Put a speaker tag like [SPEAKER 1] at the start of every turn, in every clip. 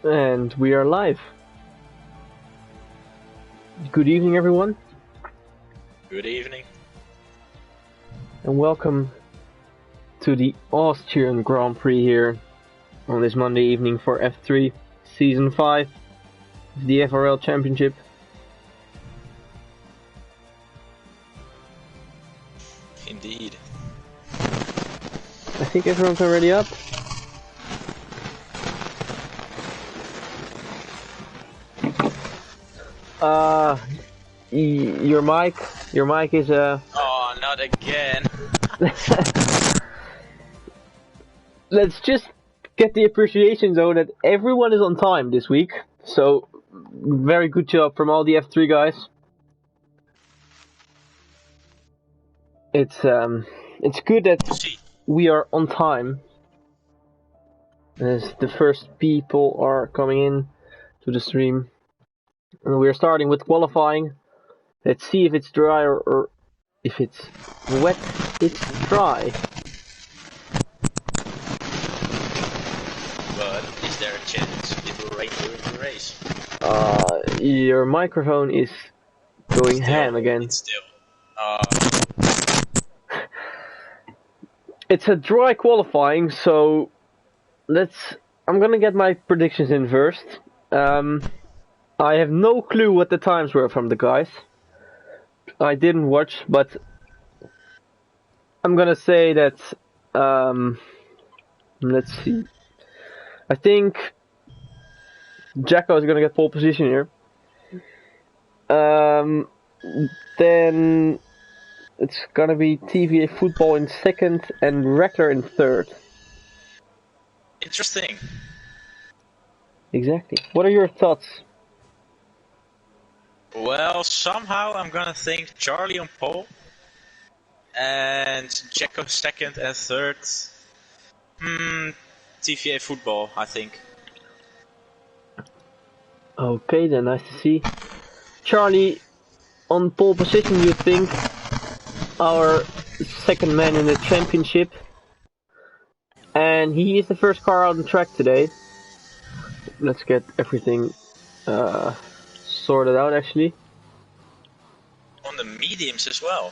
[SPEAKER 1] And we are live. Good evening, everyone.
[SPEAKER 2] Good evening.
[SPEAKER 1] And welcome to the Austrian Grand Prix here on this Monday evening for F3 Season 5 of the FRL Championship.
[SPEAKER 2] Indeed.
[SPEAKER 1] I think everyone's already up. Your mic is
[SPEAKER 2] Oh, not again.
[SPEAKER 1] Let's just get the appreciation though that everyone is on time this week. So very good job from all the F3 guys. It's good that we are on time as the first people are coming in to the stream. And we're starting with qualifying. Let's see if it's dry or if it's wet. It's dry.
[SPEAKER 2] But is there a chance it will rain during the race?
[SPEAKER 1] Your microphone is going
[SPEAKER 2] Still,
[SPEAKER 1] ham again.
[SPEAKER 2] It's still.
[SPEAKER 1] It's a dry qualifying, so I'm gonna get my predictions in first. I have no clue what the times were from the guys. I didn't watch, but I'm gonna say that. Let's see. I think Jacko is gonna get pole position here. Then it's gonna be TVA Football in second and Reckler in third.
[SPEAKER 2] Interesting.
[SPEAKER 1] Exactly. What are your thoughts?
[SPEAKER 2] Well, somehow I'm gonna think Charlie on pole and Jacko second and third. TVA Football, I think.
[SPEAKER 1] Okay, then nice to see. Charlie on pole position, you think? Our second man in the championship. And he is the first car on the track today. Let's get everything sorted out actually.
[SPEAKER 2] On the mediums as well.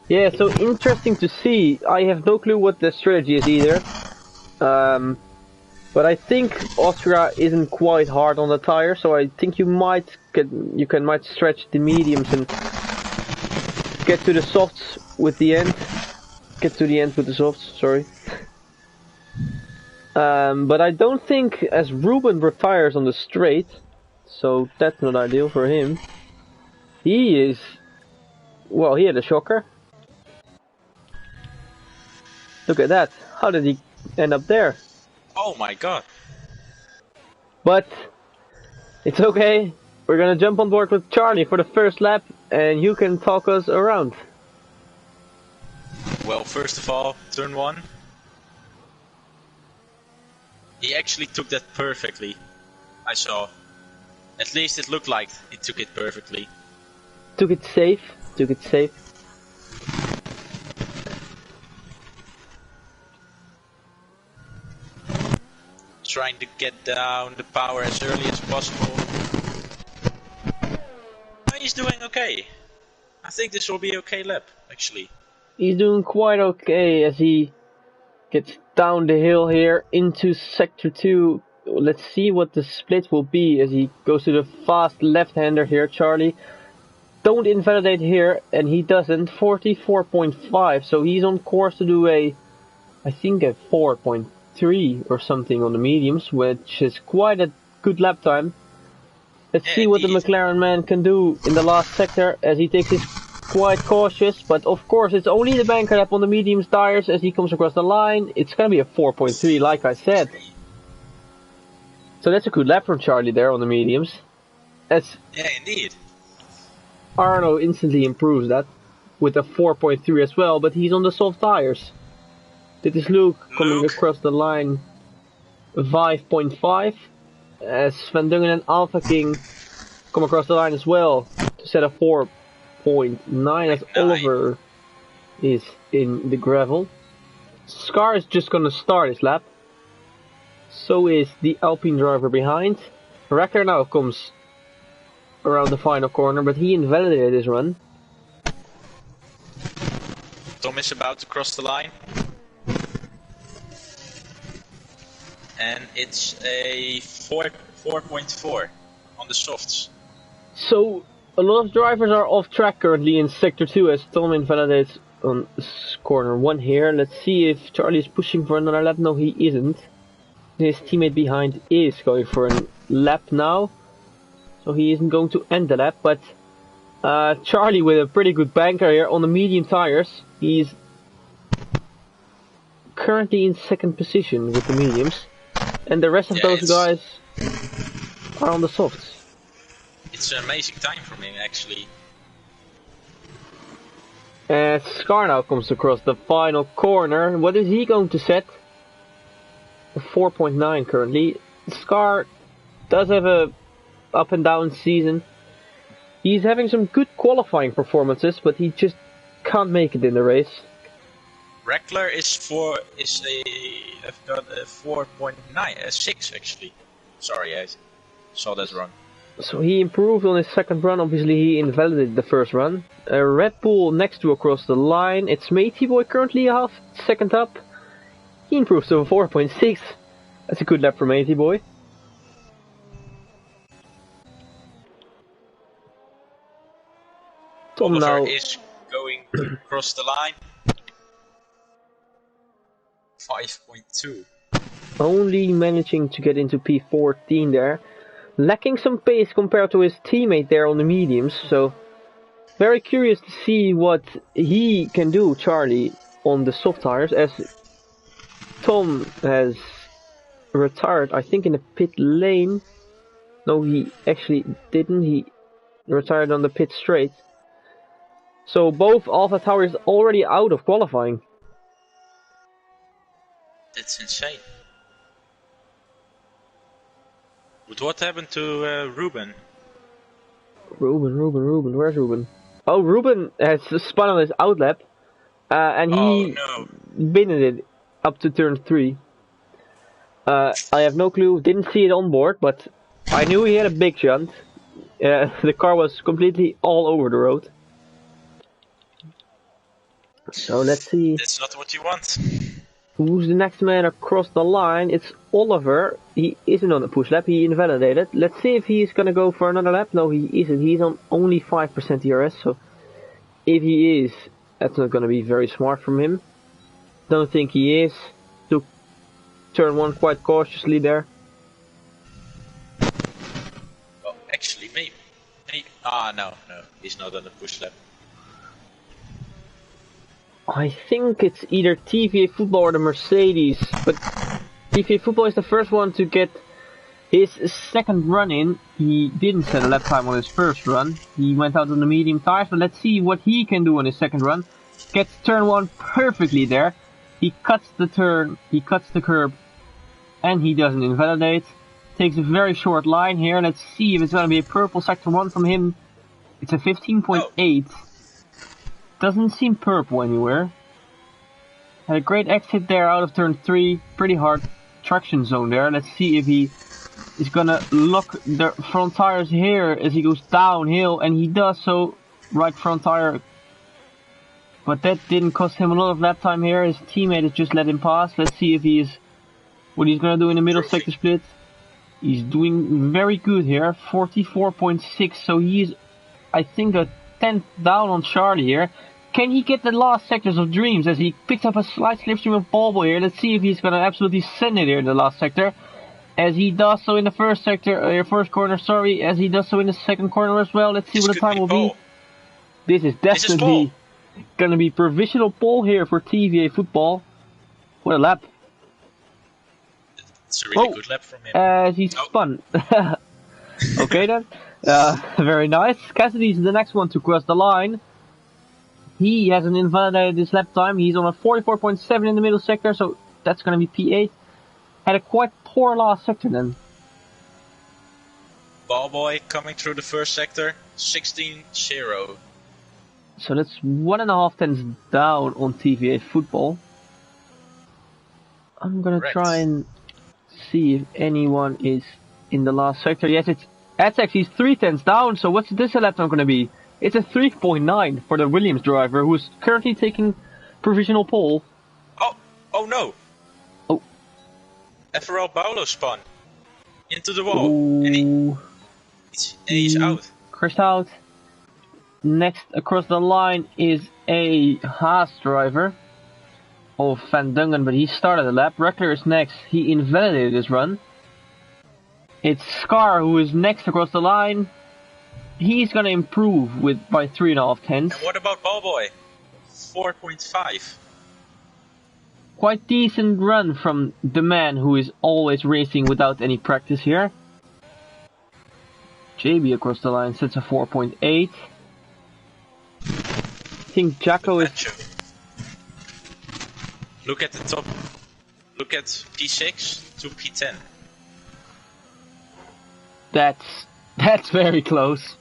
[SPEAKER 1] Yeah, so interesting to see. I have no clue what the strategy is either. But I think Austria isn't quite hard on the tire, so I think you might stretch the mediums and get to the softs with the end. Get to the end with the softs, sorry. But I don't think as Ruben retires on the straight, so that's not ideal for him. He had a shocker. Look at that. How did he end up there?
[SPEAKER 2] Oh my god.
[SPEAKER 1] But it's okay. We're gonna jump on board with Charlie for the first lap and you can talk us around.
[SPEAKER 2] Well, first of all, turn 1. He actually took that perfectly. I saw. At least it looked like he took it perfectly.
[SPEAKER 1] Took it safe.
[SPEAKER 2] Trying to get down the power as early as possible. But he's doing okay. I think this will be okay lap, actually.
[SPEAKER 1] He's doing quite okay as he gets down the hill here into sector 2. Let's see what the split will be as he goes to the fast left-hander here, Charlie. Don't invalidate here, and he doesn't. 44.5, so he's on course to do I think a 4.3 or something on the mediums, which is quite a good lap time. Let's see what the McLaren man can do in the last sector as he takes his quite cautious, but of course it's only the banker lap on the mediums tires as he comes across the line. It's gonna be a 4.3 like I said. So that's a good lap from Charlie there on the mediums.
[SPEAKER 2] Yeah, indeed.
[SPEAKER 1] Arno instantly improves that with a 4.3 as well, but he's on the soft tires. This is Luke coming across the line 5.5 as Van Dungen and Alpha King come across the line as well to set a 4.9 as Oliver is in the gravel. Scar is just gonna start his lap. So is the Alpine driver behind. Wrecker now comes around the final corner, but he invalidated his run.
[SPEAKER 2] Tom is about to cross the line. And it's a 4.4 on the softs.
[SPEAKER 1] So a lot of drivers are off track currently in Sector 2 as Tom invalidates on corner 1 here. Let's see if Charlie is pushing for another lap. No, he isn't. His teammate behind is going for a lap now. So he isn't going to end the lap, but Charlie with a pretty good banker here on the medium tires. He's currently in second position with the mediums. And the rest of those guys are on the softs.
[SPEAKER 2] It's an amazing time for him, actually.
[SPEAKER 1] Scar now comes across the final corner. What is he going to set? A 4.9 currently. Scar does have a up and down season. He's having some good qualifying performances, but he just can't make it in the race.
[SPEAKER 2] Reckler is a 4.9, 6 actually. Sorry, I saw that wrong.
[SPEAKER 1] So he improved on his second run. Obviously he invalidated the first run. Red Bull next to across the line. It's Matey Boy currently half second up. He improves to a 4.6. That's a good lap for Matey Boy. Tom
[SPEAKER 2] Oliver
[SPEAKER 1] now
[SPEAKER 2] is going across the line. 5.2.
[SPEAKER 1] Only managing to get into P14 there. Lacking some pace compared to his teammate there on the mediums. So very curious to see what he can do, Charlie, on the soft tires, as Tom has retired, I think, in the pit lane. No, he actually didn't. He retired on the pit straight. So both Alpha Towers already out of qualifying.
[SPEAKER 2] That's insane. But what happened to Ruben?
[SPEAKER 1] Ruben, where's Ruben? Oh, Ruben has spun on his outlap, and he binned it up to turn 3. I have no clue, didn't see it on board, but I knew he had a big shunt. The car was completely all over the road. So let's see.
[SPEAKER 2] That's not what you want.
[SPEAKER 1] Who's the next man across the line? It's Oliver. He isn't on the push lap, he invalidated. Let's see if he's gonna go for another lap. No, he isn't. He's on only 5% DRS, so if he is, that's not gonna be very smart from him. Don't think he is. Took turn 1 quite cautiously there.
[SPEAKER 2] Well, actually, maybe. No, he's not on the push lap.
[SPEAKER 1] I think it's either TVA Football or the Mercedes, but TVA Football is the first one to get his second run in. He didn't set a lap time on his first run. He went out on the medium tires, but let's see what he can do on his second run. Gets turn 1 perfectly there. He cuts the turn, he cuts the curb, and he doesn't invalidate. Takes a very short line here. Let's see if it's going to be a purple sector 1 from him. It's a 15.8. Doesn't seem purple anywhere. Had a great exit there out of turn 3. Pretty hard traction zone there. Let's see if he is gonna lock the front tires here as he goes downhill, and he does so. Right front tire. But that didn't cost him a lot of lap time here. His teammate has just let him pass. Let's see if he is what he's gonna do in the middle sector split. He's doing very good here. 44.6. So he's, I think, a 10th down on Charlie here. Can he get the last sectors of Dreams as he picks up a slight slipstream of Paul here? Let's see if he's gonna absolutely send it here in the last sector, as he does so in the first sector, first corner. Sorry, as he does so in the second corner as well. Let's see what the time will be. This is definitely gonna be provisional pole here for TVA Football. What a lap!
[SPEAKER 2] It's a really good lap from him.
[SPEAKER 1] As he spun. Okay then. Very nice. Cassidy's the next one to cross the line. He hasn't invalidated his lap time. He's on a 44.7 in the middle sector, so that's going to be P8. Had a quite poor last sector then.
[SPEAKER 2] Ballboy coming through the first sector, 16-0.
[SPEAKER 1] So that's 1.5 tenths down on TVA Football. I'm going to try and see if anyone is in the last sector. Yes, that's actually 3 tenths down. So what's this lap time going to be? It's a 3.9 for the Williams driver, who's currently taking provisional pole.
[SPEAKER 2] Oh no!
[SPEAKER 1] Oh.
[SPEAKER 2] FRL Paulo spun into the wall.
[SPEAKER 1] Ooh.
[SPEAKER 2] And he's out.
[SPEAKER 1] Crashed out. Next across the line is a Haas driver of Van Dungen, but he started the lap. Reckler is next. He invalidated his run. It's Scar who is next across the line. He's gonna improve by 3.5 tenths.
[SPEAKER 2] And what about Ballboy? 4.5.
[SPEAKER 1] Quite decent run from the man who is always racing without any practice here. JB across the line sets a 4.8. I think Jacko is...
[SPEAKER 2] Look at the top. Look at P6 to P10.
[SPEAKER 1] That's very close.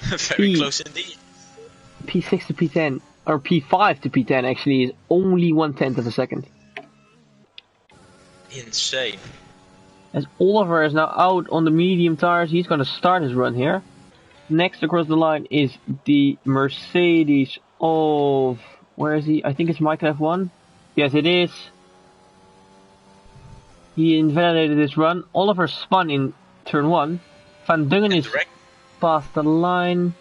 [SPEAKER 2] Very close indeed.
[SPEAKER 1] P6 to P10, or P5 to P10 actually is only 1/10 of a second.
[SPEAKER 2] Insane.
[SPEAKER 1] As Oliver is now out on the medium tires, he's gonna start his run here. Next across the line is the Mercedes of... Where is he? I think it's Michael F1. Yes, it is. He invalidated his run. Oliver spun in turn 1. Van Dungen is past the line.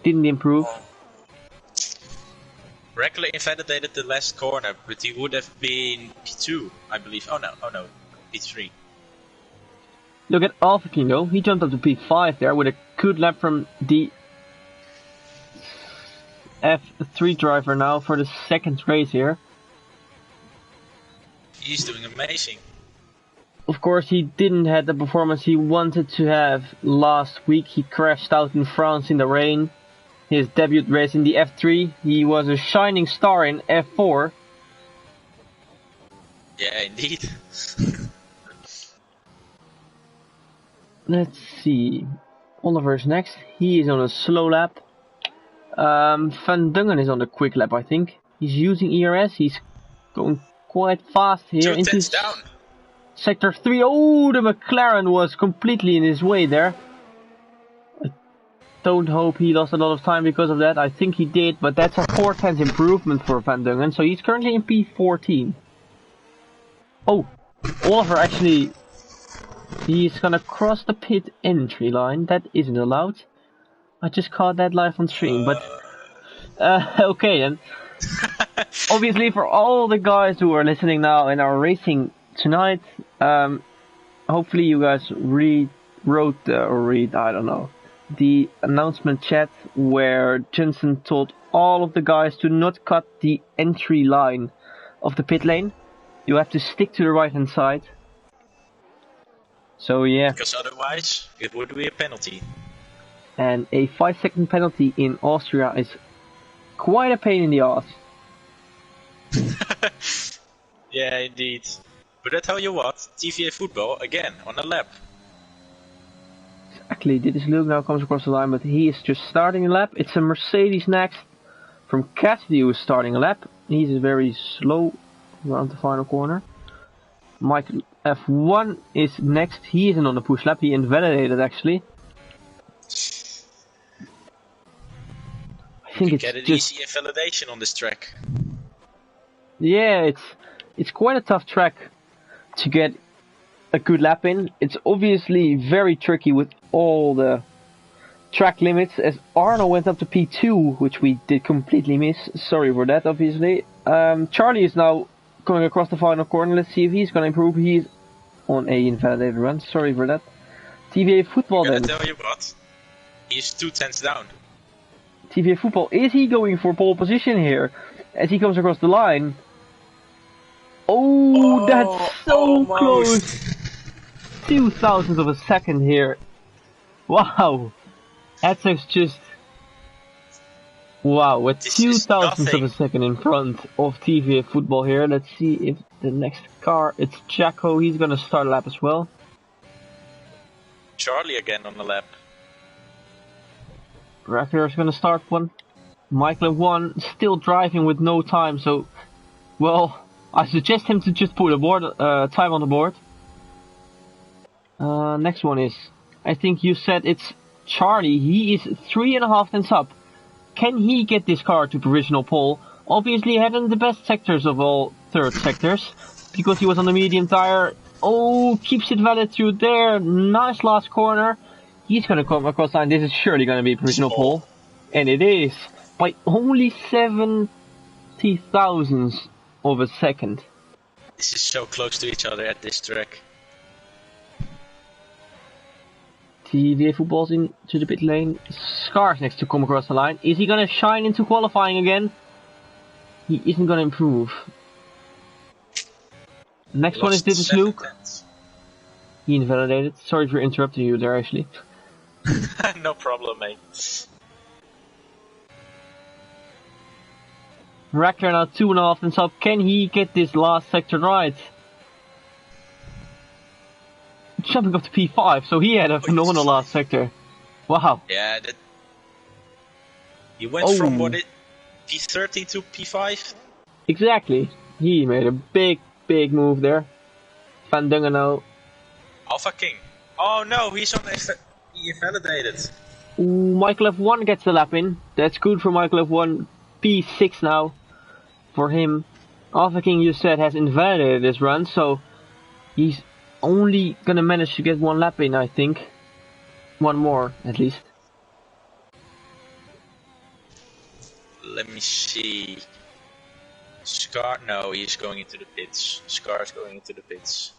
[SPEAKER 1] Didn't improve.
[SPEAKER 2] Reckler invalidated the last corner, but he would have been P2, I believe. Oh no, P3.
[SPEAKER 1] Look at Alphakin though. He jumped up to P5 there with a good lap from the F3 driver now for the second race here.
[SPEAKER 2] He's doing amazing.
[SPEAKER 1] Of course, he didn't have the performance he wanted to have last week. He crashed out in France in the rain. His debut race in the F3. He was a shining star in F4.
[SPEAKER 2] Yeah, indeed.
[SPEAKER 1] Let's see. Oliver's next. He is on a slow lap. Van Dungen is on the quick lap, I think. He's using ERS. He's going quite fast here into
[SPEAKER 2] down.
[SPEAKER 1] Sector 3. Oh, the McLaren was completely in his way there. I don't hope he lost a lot of time because of that. I think he did, but that's a 4/10 improvement for Van Dungen. So he's currently in P14. Oh, Oliver actually... He's gonna cross the pit entry line. That isn't allowed. I just caught that live on stream, but... okay then. Obviously for all the guys who are listening now and are racing tonight, hopefully you guys I don't know, the announcement chat where Jensen told all of the guys to not cut the entry line of the pit lane. You have to stick to the right hand side. So yeah.
[SPEAKER 2] Because otherwise it would be a penalty.
[SPEAKER 1] And a 5-second penalty in Austria is quite a pain in the ass.
[SPEAKER 2] Yeah, indeed. But I tell you what, TVA football again on a lap.
[SPEAKER 1] Exactly, Dit is Luke now comes across the line, but he is just starting a lap. It's a Mercedes next from Cassidy who is starting a lap. He's very slow around the final corner. Michael F1 is next. He isn't on the push lap. He invalidated actually. I think
[SPEAKER 2] You
[SPEAKER 1] it's
[SPEAKER 2] get an
[SPEAKER 1] just
[SPEAKER 2] easy invalidation on this track.
[SPEAKER 1] yeah, it's quite a tough track to get a good lap in. It's obviously very tricky with all the track limits, as Arno went up to P2, which we did completely miss. Sorry for that, obviously. Charlie is now going across the final corner. Let's see if he's going to improve. He's on a invalidated run. Sorry for that. TVA football then.
[SPEAKER 2] I tell you what, he's 2/10 down.
[SPEAKER 1] TVA football, is he going for pole position here? As he comes across the line. Oh, that's so
[SPEAKER 2] almost.
[SPEAKER 1] close. 2,000th of a second here. Wow. That's just... Wow, with 2,000th of a second in front of TVA football here. Let's see if the next car, it's Jacko, he's gonna start a lap as well.
[SPEAKER 2] Charlie again on the lap.
[SPEAKER 1] Racker is gonna start one. Michael 1 still driving with no time, so... Well, I suggest him to just put a board time on the board. Next one is, I think you said it's Charlie. He is 3.5 tenths up. Can he get this car to provisional pole? Obviously having the best sectors of all third sectors, because he was on the medium tire. Oh, keeps it valid through there. Nice last corner. He's gonna come across the line. This is surely gonna be provisional pole. And it is. By only 70 thousandths of a second.
[SPEAKER 2] This is so close to each other at this track.
[SPEAKER 1] TVA footballs into the pit lane. Scar's next to come across the line. Is he gonna shine into qualifying again? He isn't gonna improve. Next one is This is Luke. He invalidated. Sorry for interrupting you there, Ashley.
[SPEAKER 2] No problem, mate.
[SPEAKER 1] Rackler now 2.5 tenths up. Can he get this last sector right? Jumping up to P5, so he had a phenomenal last sector. Wow.
[SPEAKER 2] Yeah, that... He went from what it P13 to P5?
[SPEAKER 1] Exactly. He made a big move there. Van Dungen now.
[SPEAKER 2] Alpha King. Oh no, he's on he invalidated.
[SPEAKER 1] Ooh, Michael F1 gets the lap in. That's good for Michael F1. P6 now for him. Alpha King, you said, has invalidated this run, so he's only gonna manage to get one lap in, I think. One more, at least.
[SPEAKER 2] Let me see. Scar, no, he's going into the pits. Scar's going into the pits.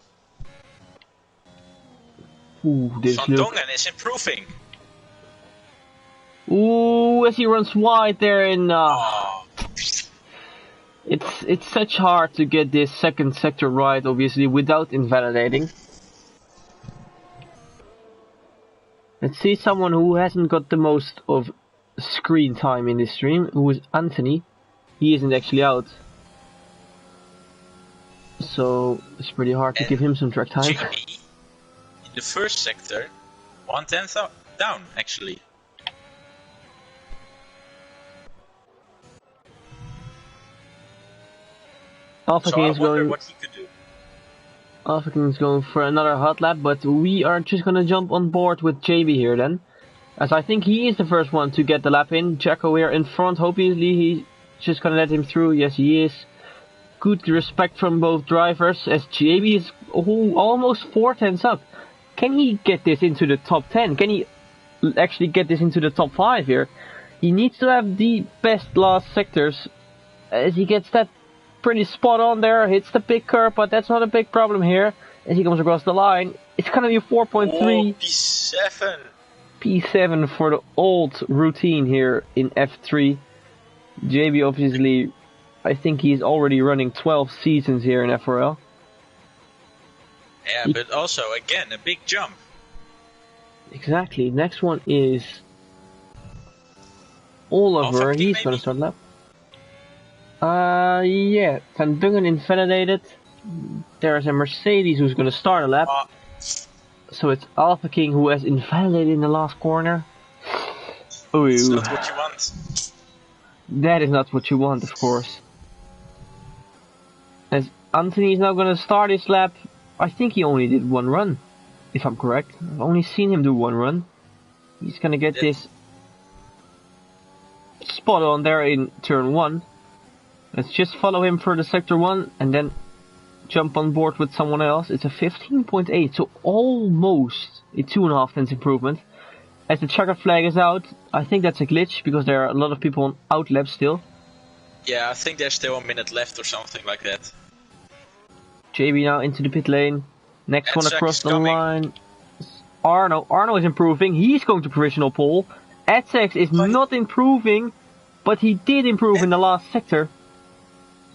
[SPEAKER 1] Ooh, this
[SPEAKER 2] Van Dongen is improving.
[SPEAKER 1] Ooh, as he runs wide there in... It's such hard to get this second sector right, obviously, without invalidating. Let's see someone who hasn't got the most of screen time in this stream, who is Anthony. He isn't actually out. So it's pretty hard to give him some track time.
[SPEAKER 2] JB, in the first sector, 1/10 down, actually.
[SPEAKER 1] Alpha King is going.
[SPEAKER 2] What he could do.
[SPEAKER 1] Alpha King is going for another hot lap, but we are just gonna jump on board with JB here then, as I think he is the first one to get the lap in. Jacko here in front. Hopefully he's just gonna let him through. Yes, he is. Good respect from both drivers, as JB is almost 4 tenths up. Can he get this into the top 10? Can he actually get this into the top 5 here? He needs to have the best last sectors, as he gets that pretty spot on there, hits the big curve, but that's not a big problem here. As he comes across the line, it's gonna be 4.3.
[SPEAKER 2] P7.
[SPEAKER 1] P7 for the old routine here in F3. JB obviously, I think he's already running 12 seasons here in FRL.
[SPEAKER 2] Yeah, but also, again, a big jump.
[SPEAKER 1] Exactly. Next one is Oliver. He's gonna start lap. Yeah. Van Dungen invalidated. There's a Mercedes who's gonna start a lap. So it's Alpha King who has invalidated in the last corner. Ooh.
[SPEAKER 2] That's not what you want.
[SPEAKER 1] That is not what you want, of course. As Anthony is now gonna start his lap. I think he only did one run, if I'm correct. I've only seen him do one run. He's gonna get this spot on there in turn 1. Let's just follow him for the sector 1 and then jump on board with someone else. It's a 15.8, so almost a 2.5 tenths improvement. As the checkered flag is out, I think that's a glitch because there are a lot of people on out lap still.
[SPEAKER 2] Yeah, I think there's still a minute left or something like that.
[SPEAKER 1] JB now into the pit lane. Next one across the line. Arno is improving. He's going to provisional pole. Edsex is not improving, but he did improve in the last sector.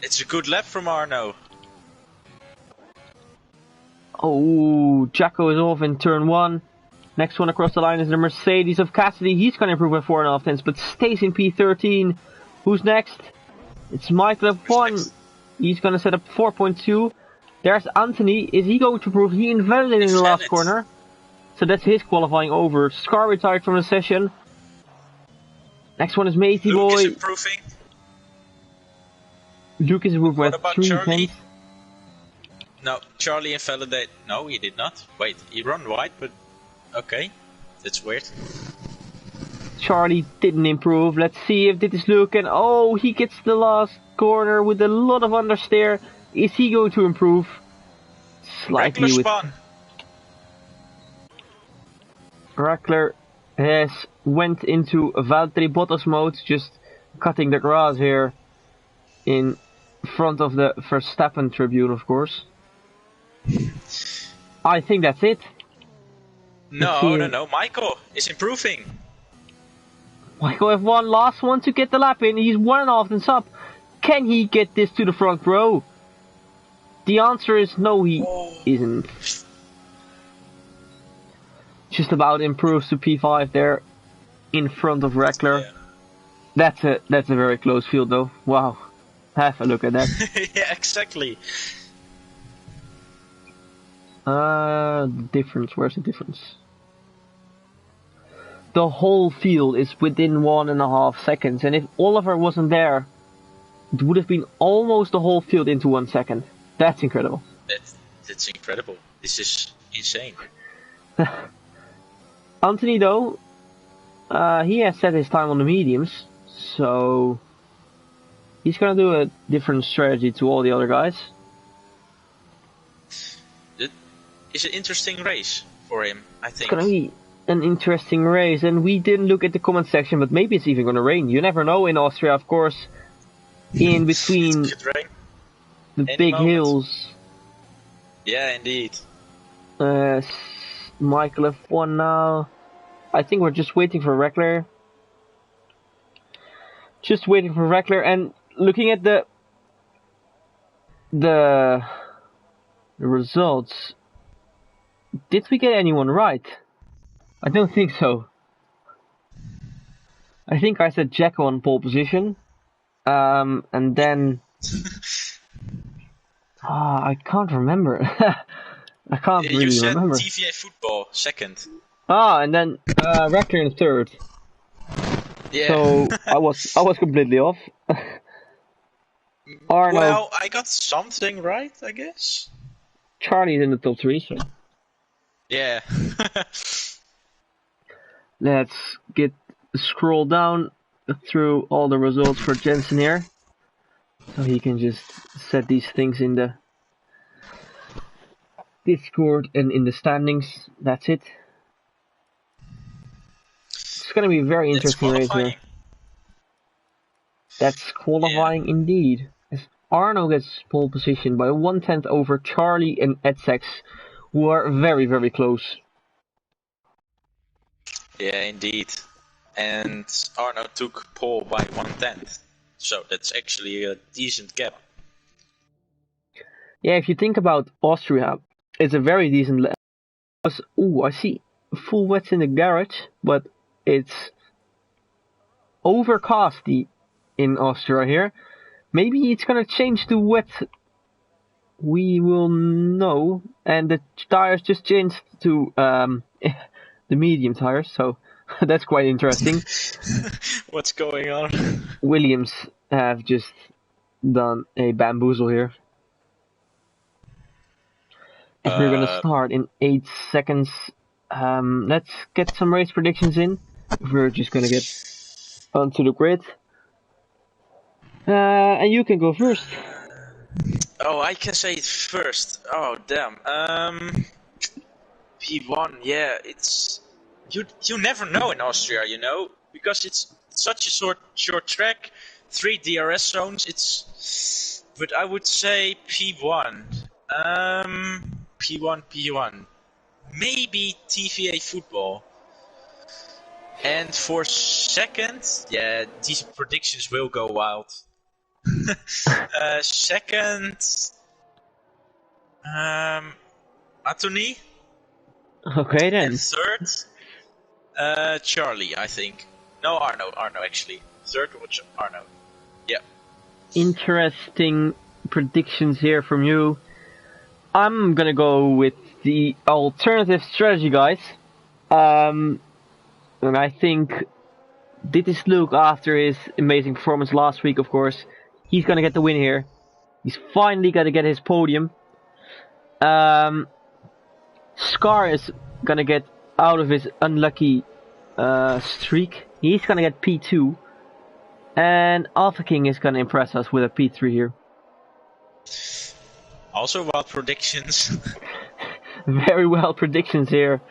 [SPEAKER 2] It's a good lap from Arno.
[SPEAKER 1] Oh, Jacko is off in turn 1. Next one across the line is the Mercedes of Cassidy. He's going to improve by 4.5 tenths, but stays in P13. Who's next? It's Michael F1. He's going to set up 4.2. There's Anthony. Is he going to improve? He invalidated in the last corner. So that's his qualifying over. Scar retired from the session. Next one is Matey
[SPEAKER 2] Luke
[SPEAKER 1] Boy.
[SPEAKER 2] is improving.
[SPEAKER 1] Luke is improving by
[SPEAKER 2] What about
[SPEAKER 1] 3
[SPEAKER 2] Charlie?
[SPEAKER 1] tenths.
[SPEAKER 2] No, Charlie invalidate. No, he did not. Wait, he run wide, but okay, that's weird.
[SPEAKER 1] Charlie didn't improve. Let's see if this is Luke, and oh, he gets the last corner with a lot of understeer. Is he going to improve? Slightly
[SPEAKER 2] Regular
[SPEAKER 1] with
[SPEAKER 2] spawn.
[SPEAKER 1] Rackler has went into Valtteri Bottas mode, just cutting the grass here in front of the Verstappen tribune, of course. I think that's it.
[SPEAKER 2] No. Michael is improving.
[SPEAKER 1] Michael F1, last one to get the lap in. He's 1.5 tenths up. Can he get this to the front row? The answer is no, he isn't. Just about improves to P5 there in front of Rackler. Yeah. That's a very close field though. Wow. Have a look at that.
[SPEAKER 2] Yeah, exactly.
[SPEAKER 1] Difference, where's the difference? The whole field is within 1.5 seconds, and if Oliver wasn't there, it would have been almost the whole field into 1 second. That's incredible.
[SPEAKER 2] That's incredible. This is insane.
[SPEAKER 1] Anthony though, he has set his time on the mediums, so he's gonna do a different strategy to all the other guys.
[SPEAKER 2] It's an interesting race for him, I think.
[SPEAKER 1] It's gonna be an interesting race, and we didn't look at the comment section, but maybe it's even gonna rain. You never know in Austria, of course. In between the
[SPEAKER 2] Any
[SPEAKER 1] big
[SPEAKER 2] moment.
[SPEAKER 1] hills.
[SPEAKER 2] Yeah, indeed.
[SPEAKER 1] Michael F1 now. I think we're just waiting for Rackler. Just waiting for Rackler, and looking at the results. Did we get anyone right? I don't think so. I think I said Jacko on pole position. And then I can't remember. I can't really
[SPEAKER 2] you said
[SPEAKER 1] remember.
[SPEAKER 2] TVA football second.
[SPEAKER 1] And then Rackler in third.
[SPEAKER 2] Yeah.
[SPEAKER 1] So I was completely off. Arno,
[SPEAKER 2] well, I got something right, I guess.
[SPEAKER 1] Charlie's in the top 3, so
[SPEAKER 2] Yeah.
[SPEAKER 1] let's scroll down through all the results for Jensen here, so he can just set these things in the Discord and in the standings. That's it. It's gonna be a very interesting race here. That's qualifying indeed. As Arno gets pole position by 1/10 over Charlie and Edsex, who are very, very close.
[SPEAKER 2] Yeah, indeed. And Arno took pole by 1/10. So that's actually a decent gap.
[SPEAKER 1] Yeah, if you think about Austria, it's a very decent lap. Ooh, I see full wets in the garage, but it's overcasty in Austria here. Maybe it's gonna change to wet. We will know. And the tires just changed to the medium tires, so that's quite interesting.
[SPEAKER 2] What's going on?
[SPEAKER 1] Williams have just done a bamboozle here. And we're gonna start in 8 seconds. Let's get some race predictions in. We're just gonna get onto the grid. And you can go first.
[SPEAKER 2] Oh, I can say it first. Oh, damn. P1, yeah, it's... You never know in Austria, you know? Because it's such a short track, 3 DRS zones, it's... But I would say P1. P1. Maybe TVA football. And for second, yeah, these predictions will go wild. Second, Anthony.
[SPEAKER 1] Okay then.
[SPEAKER 2] And third, Charlie, I think. No, Arno actually. Third was Arno. Yeah.
[SPEAKER 1] Interesting predictions here from you. I'm gonna go with the alternative strategy, guys. And I think this is Luke after his amazing performance last week, of course. He's gonna get the win here. He's finally gonna get his podium. Scar is gonna get out of his unlucky streak. He's gonna get P2. And Alpha King is gonna impress us with a P3 here.
[SPEAKER 2] Also wild predictions.
[SPEAKER 1] Very well predictions here.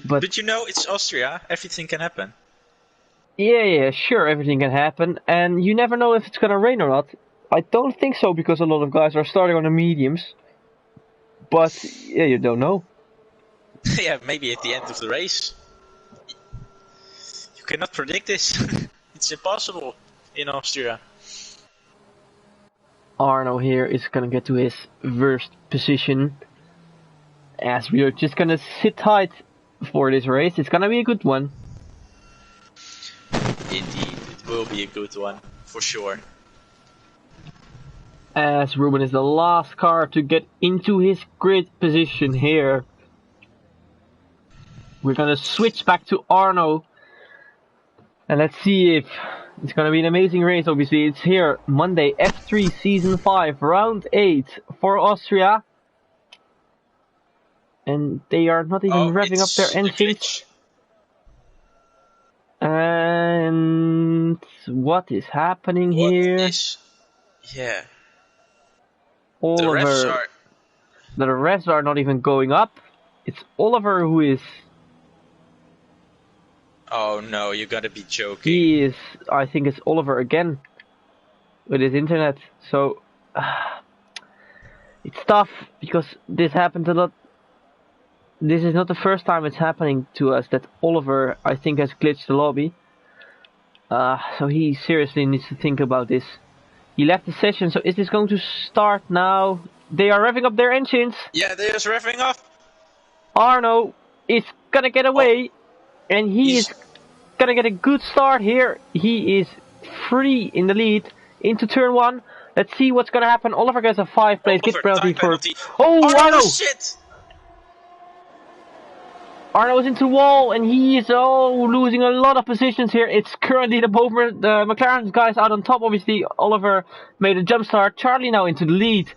[SPEAKER 2] But you know, it's Austria. Everything can happen.
[SPEAKER 1] Yeah, sure, everything can happen. And you never know if it's gonna rain or not. I don't think so, because a lot of guys are starting on the mediums. But, yeah, you don't know.
[SPEAKER 2] Yeah, maybe at the end of the race. You cannot predict this. It's impossible in Austria.
[SPEAKER 1] Arno here is gonna get to his worst position. As we are just gonna sit tight for this race. It's gonna be a good one.
[SPEAKER 2] Indeed, it will be a good one, for sure.
[SPEAKER 1] As Ruben is the last car to get into his grid position here. We're gonna switch back to Arno. And let's see if it's gonna be an amazing race. Obviously, it's here Monday, F3 Season 5, Round 8 for Austria. And they are not even revving up their engines. And what is happening here?
[SPEAKER 2] Yeah.
[SPEAKER 1] Oliver. The revs are not even going up. It's Oliver who is.
[SPEAKER 2] Oh no, you gotta be joking.
[SPEAKER 1] He is. I think it's Oliver again with his internet. So it's tough because this happened a lot. This is not the first time it's happening to us that Oliver, I think, has glitched the lobby. So he seriously needs to think about this. He left the session, so is this going to start now? They are revving up their engines.
[SPEAKER 2] Yeah, they're just revving up.
[SPEAKER 1] Arno is gonna get away, and he is gonna get a good start here. He is free in the lead into turn 1. Let's see what's gonna happen. Oliver gets a 5-place grid penalty for. Oh, Arno!
[SPEAKER 2] Shit!
[SPEAKER 1] Arno is into the wall, and he is losing a lot of positions here. It's currently the McLaren guys out on top. Obviously, Oliver made a jump start. Charlie now into the lead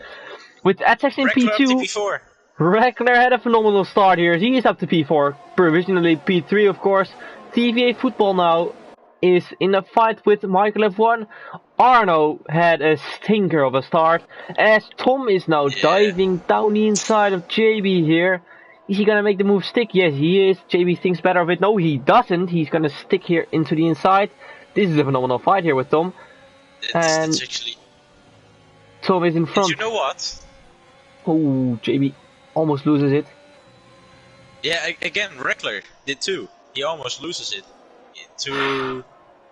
[SPEAKER 1] with Attex in P2. Reckler had a phenomenal start here. He is up to P4, provisionally P3 of course. TVA Football now is in a fight with Michael F1. Arno had a stinker of a start, as Tom is now diving down the inside of JB here. Is he gonna make the move stick? Yes, he is. JB thinks better of it. No, he doesn't. He's gonna stick here into the inside. This is a phenomenal fight here with Tom. And
[SPEAKER 2] actually...
[SPEAKER 1] Tom is in front.
[SPEAKER 2] Did you know what?
[SPEAKER 1] Oh, JB almost loses it.
[SPEAKER 2] Yeah, again, Reckler did too. He almost loses it.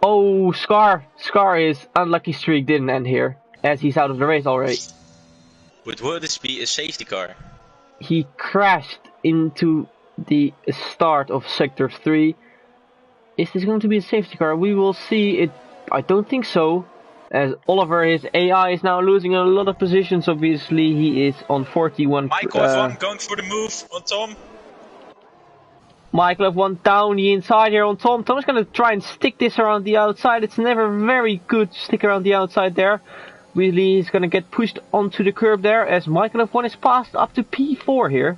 [SPEAKER 1] Oh, Scar. Scar unlucky streak didn't end here, as he's out of the race already.
[SPEAKER 2] But would this be a safety car?
[SPEAKER 1] He crashed into the start of Sector 3. Is this going to be a safety car? We will see it. I don't think so, as Oliver, his AI, is now losing a lot of positions. Obviously, he is on 41.
[SPEAKER 2] Michael F1 going for the move on Tom.
[SPEAKER 1] Michael F1 down the inside here on Tom. Tom is going to try and stick this around the outside. It's never very good to stick around the outside there. Weasley is going to get pushed onto the curb there, as Michael F1 is passed up to P4 here.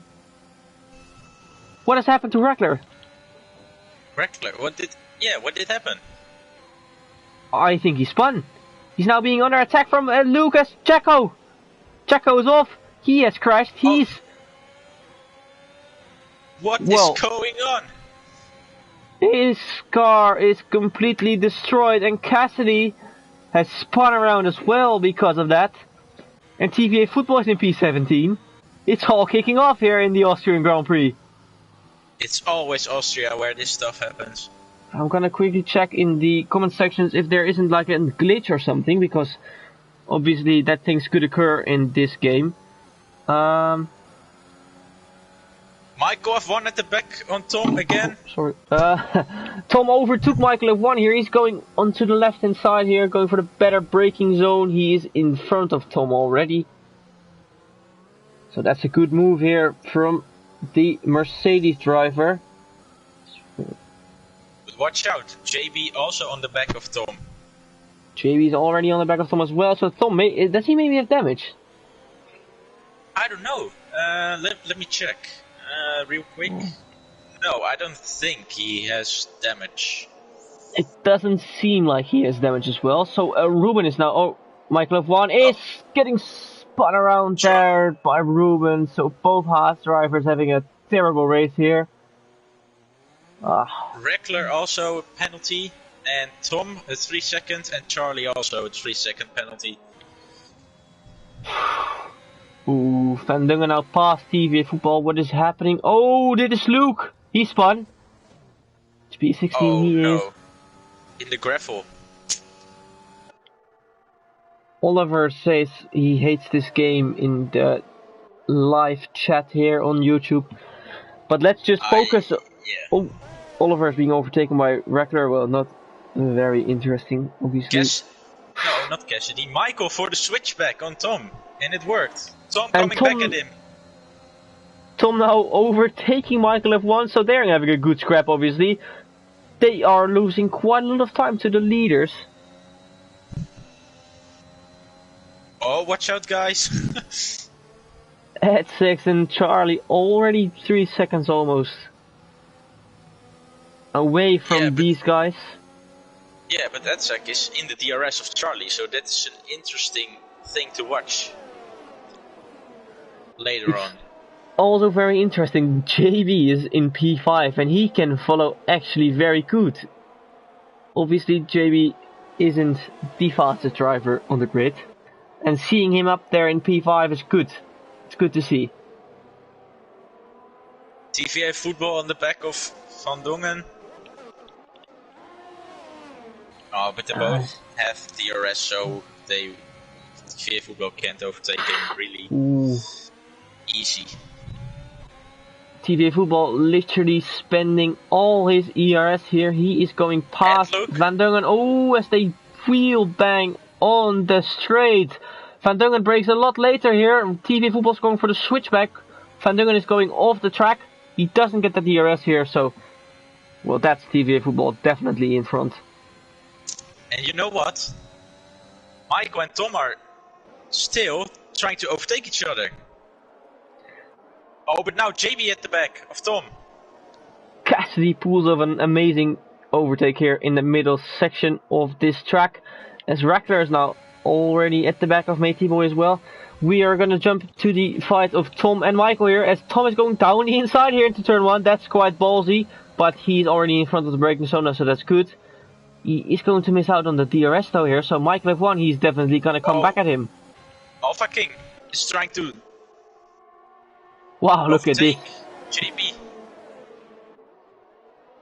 [SPEAKER 1] What has happened to Reckler?
[SPEAKER 2] Reckler? What did happen?
[SPEAKER 1] I think he spun. He's now being under attack from Lucas Checo. Checo is off. He has crashed.
[SPEAKER 2] What is going on?
[SPEAKER 1] His car is completely destroyed, and Cassidy has spun around as well because of that. And TVA Football is in P17. It's all kicking off here in the Austrian Grand Prix.
[SPEAKER 2] It's always Austria where this stuff happens.
[SPEAKER 1] I'm gonna quickly check in the comment sections if there isn't like a glitch or something, because obviously that things could occur in this game.
[SPEAKER 2] Michael F1 at the back on Tom again.
[SPEAKER 1] Sorry. Tom overtook Michael F1 here. He's going onto the left hand side here, going for the better braking zone. He is in front of Tom already. So that's a good move here from the Mercedes driver.
[SPEAKER 2] But watch out, JB also on the back of Tom.
[SPEAKER 1] JB is already on the back of Tom as well. So Tom, does he maybe have damage?
[SPEAKER 2] I don't know. Let me check. Real quick. No, I don't think he has damage.
[SPEAKER 1] It doesn't seem like he has damage as well. So Ruben is now. Oh, Michael F1 is getting spun around there by Ruben. So both Haas drivers having a terrible race here.
[SPEAKER 2] Reckler also a penalty, and Tom a 3 second, and Charlie also a 3 second penalty.
[SPEAKER 1] Ooh, Van Dungen now past TVA Football. What is happening? Oh, dit is Luke. He spun. It's P16.
[SPEAKER 2] Oh
[SPEAKER 1] he
[SPEAKER 2] no!
[SPEAKER 1] is.
[SPEAKER 2] In the gravel.
[SPEAKER 1] Oliver says he hates this game in the live chat here on YouTube. But let's just focus.
[SPEAKER 2] Yeah.
[SPEAKER 1] Oh, Oliver is being overtaken by Reckler. Well, not very interesting, obviously.
[SPEAKER 2] No, not Cassidy. Michael for the switchback on Tom, and it worked. Tom coming back at him.
[SPEAKER 1] Tom now overtaking Michael F1, so they're having a good scrap, obviously. They are losing quite a lot of time to the leaders.
[SPEAKER 2] Oh, watch out, guys.
[SPEAKER 1] At 6 and Charlie already 3 seconds almost away from these guys.
[SPEAKER 2] Yeah, but Etzek is in the DRS of Charlie, so that's an interesting thing to watch later on.
[SPEAKER 1] Also very interesting, JB is in P5 and he can follow actually very good. Obviously JB isn't the fastest driver on the grid, and seeing him up there in P5 is good. It's good to see.
[SPEAKER 2] TVA Football on the back of Van Dongen. Oh, but they both have DRS, so TVA Football can't overtake him really easy.
[SPEAKER 1] TVA Football literally spending all his ERS here. He is going past Van Dongen. Oh, as they wheel bang on the straight. Van Dongen breaks a lot later here. TVA Football's going for the switchback. Van Dongen is going off the track. He doesn't get the DRS here, so... Well, that's TVA Football definitely in front.
[SPEAKER 2] And you know what? Michael and Tom are still trying to overtake each other. Oh, but now JB at the back of Tom.
[SPEAKER 1] Cassidy pulls off an amazing overtake here in the middle section of this track. As Reckler is now already at the back of Matey Boy as well. We are going to jump to the fight of Tom and Michael here, as Tom is going down the inside here into turn 1. That's quite ballsy, but he's already in front of the braking zone, so that's good. He is going to miss out on the DRS though here, so Michael F1, he's definitely going to come back at him.
[SPEAKER 2] Alpha King is trying to...
[SPEAKER 1] Wow, look at this.
[SPEAKER 2] JB.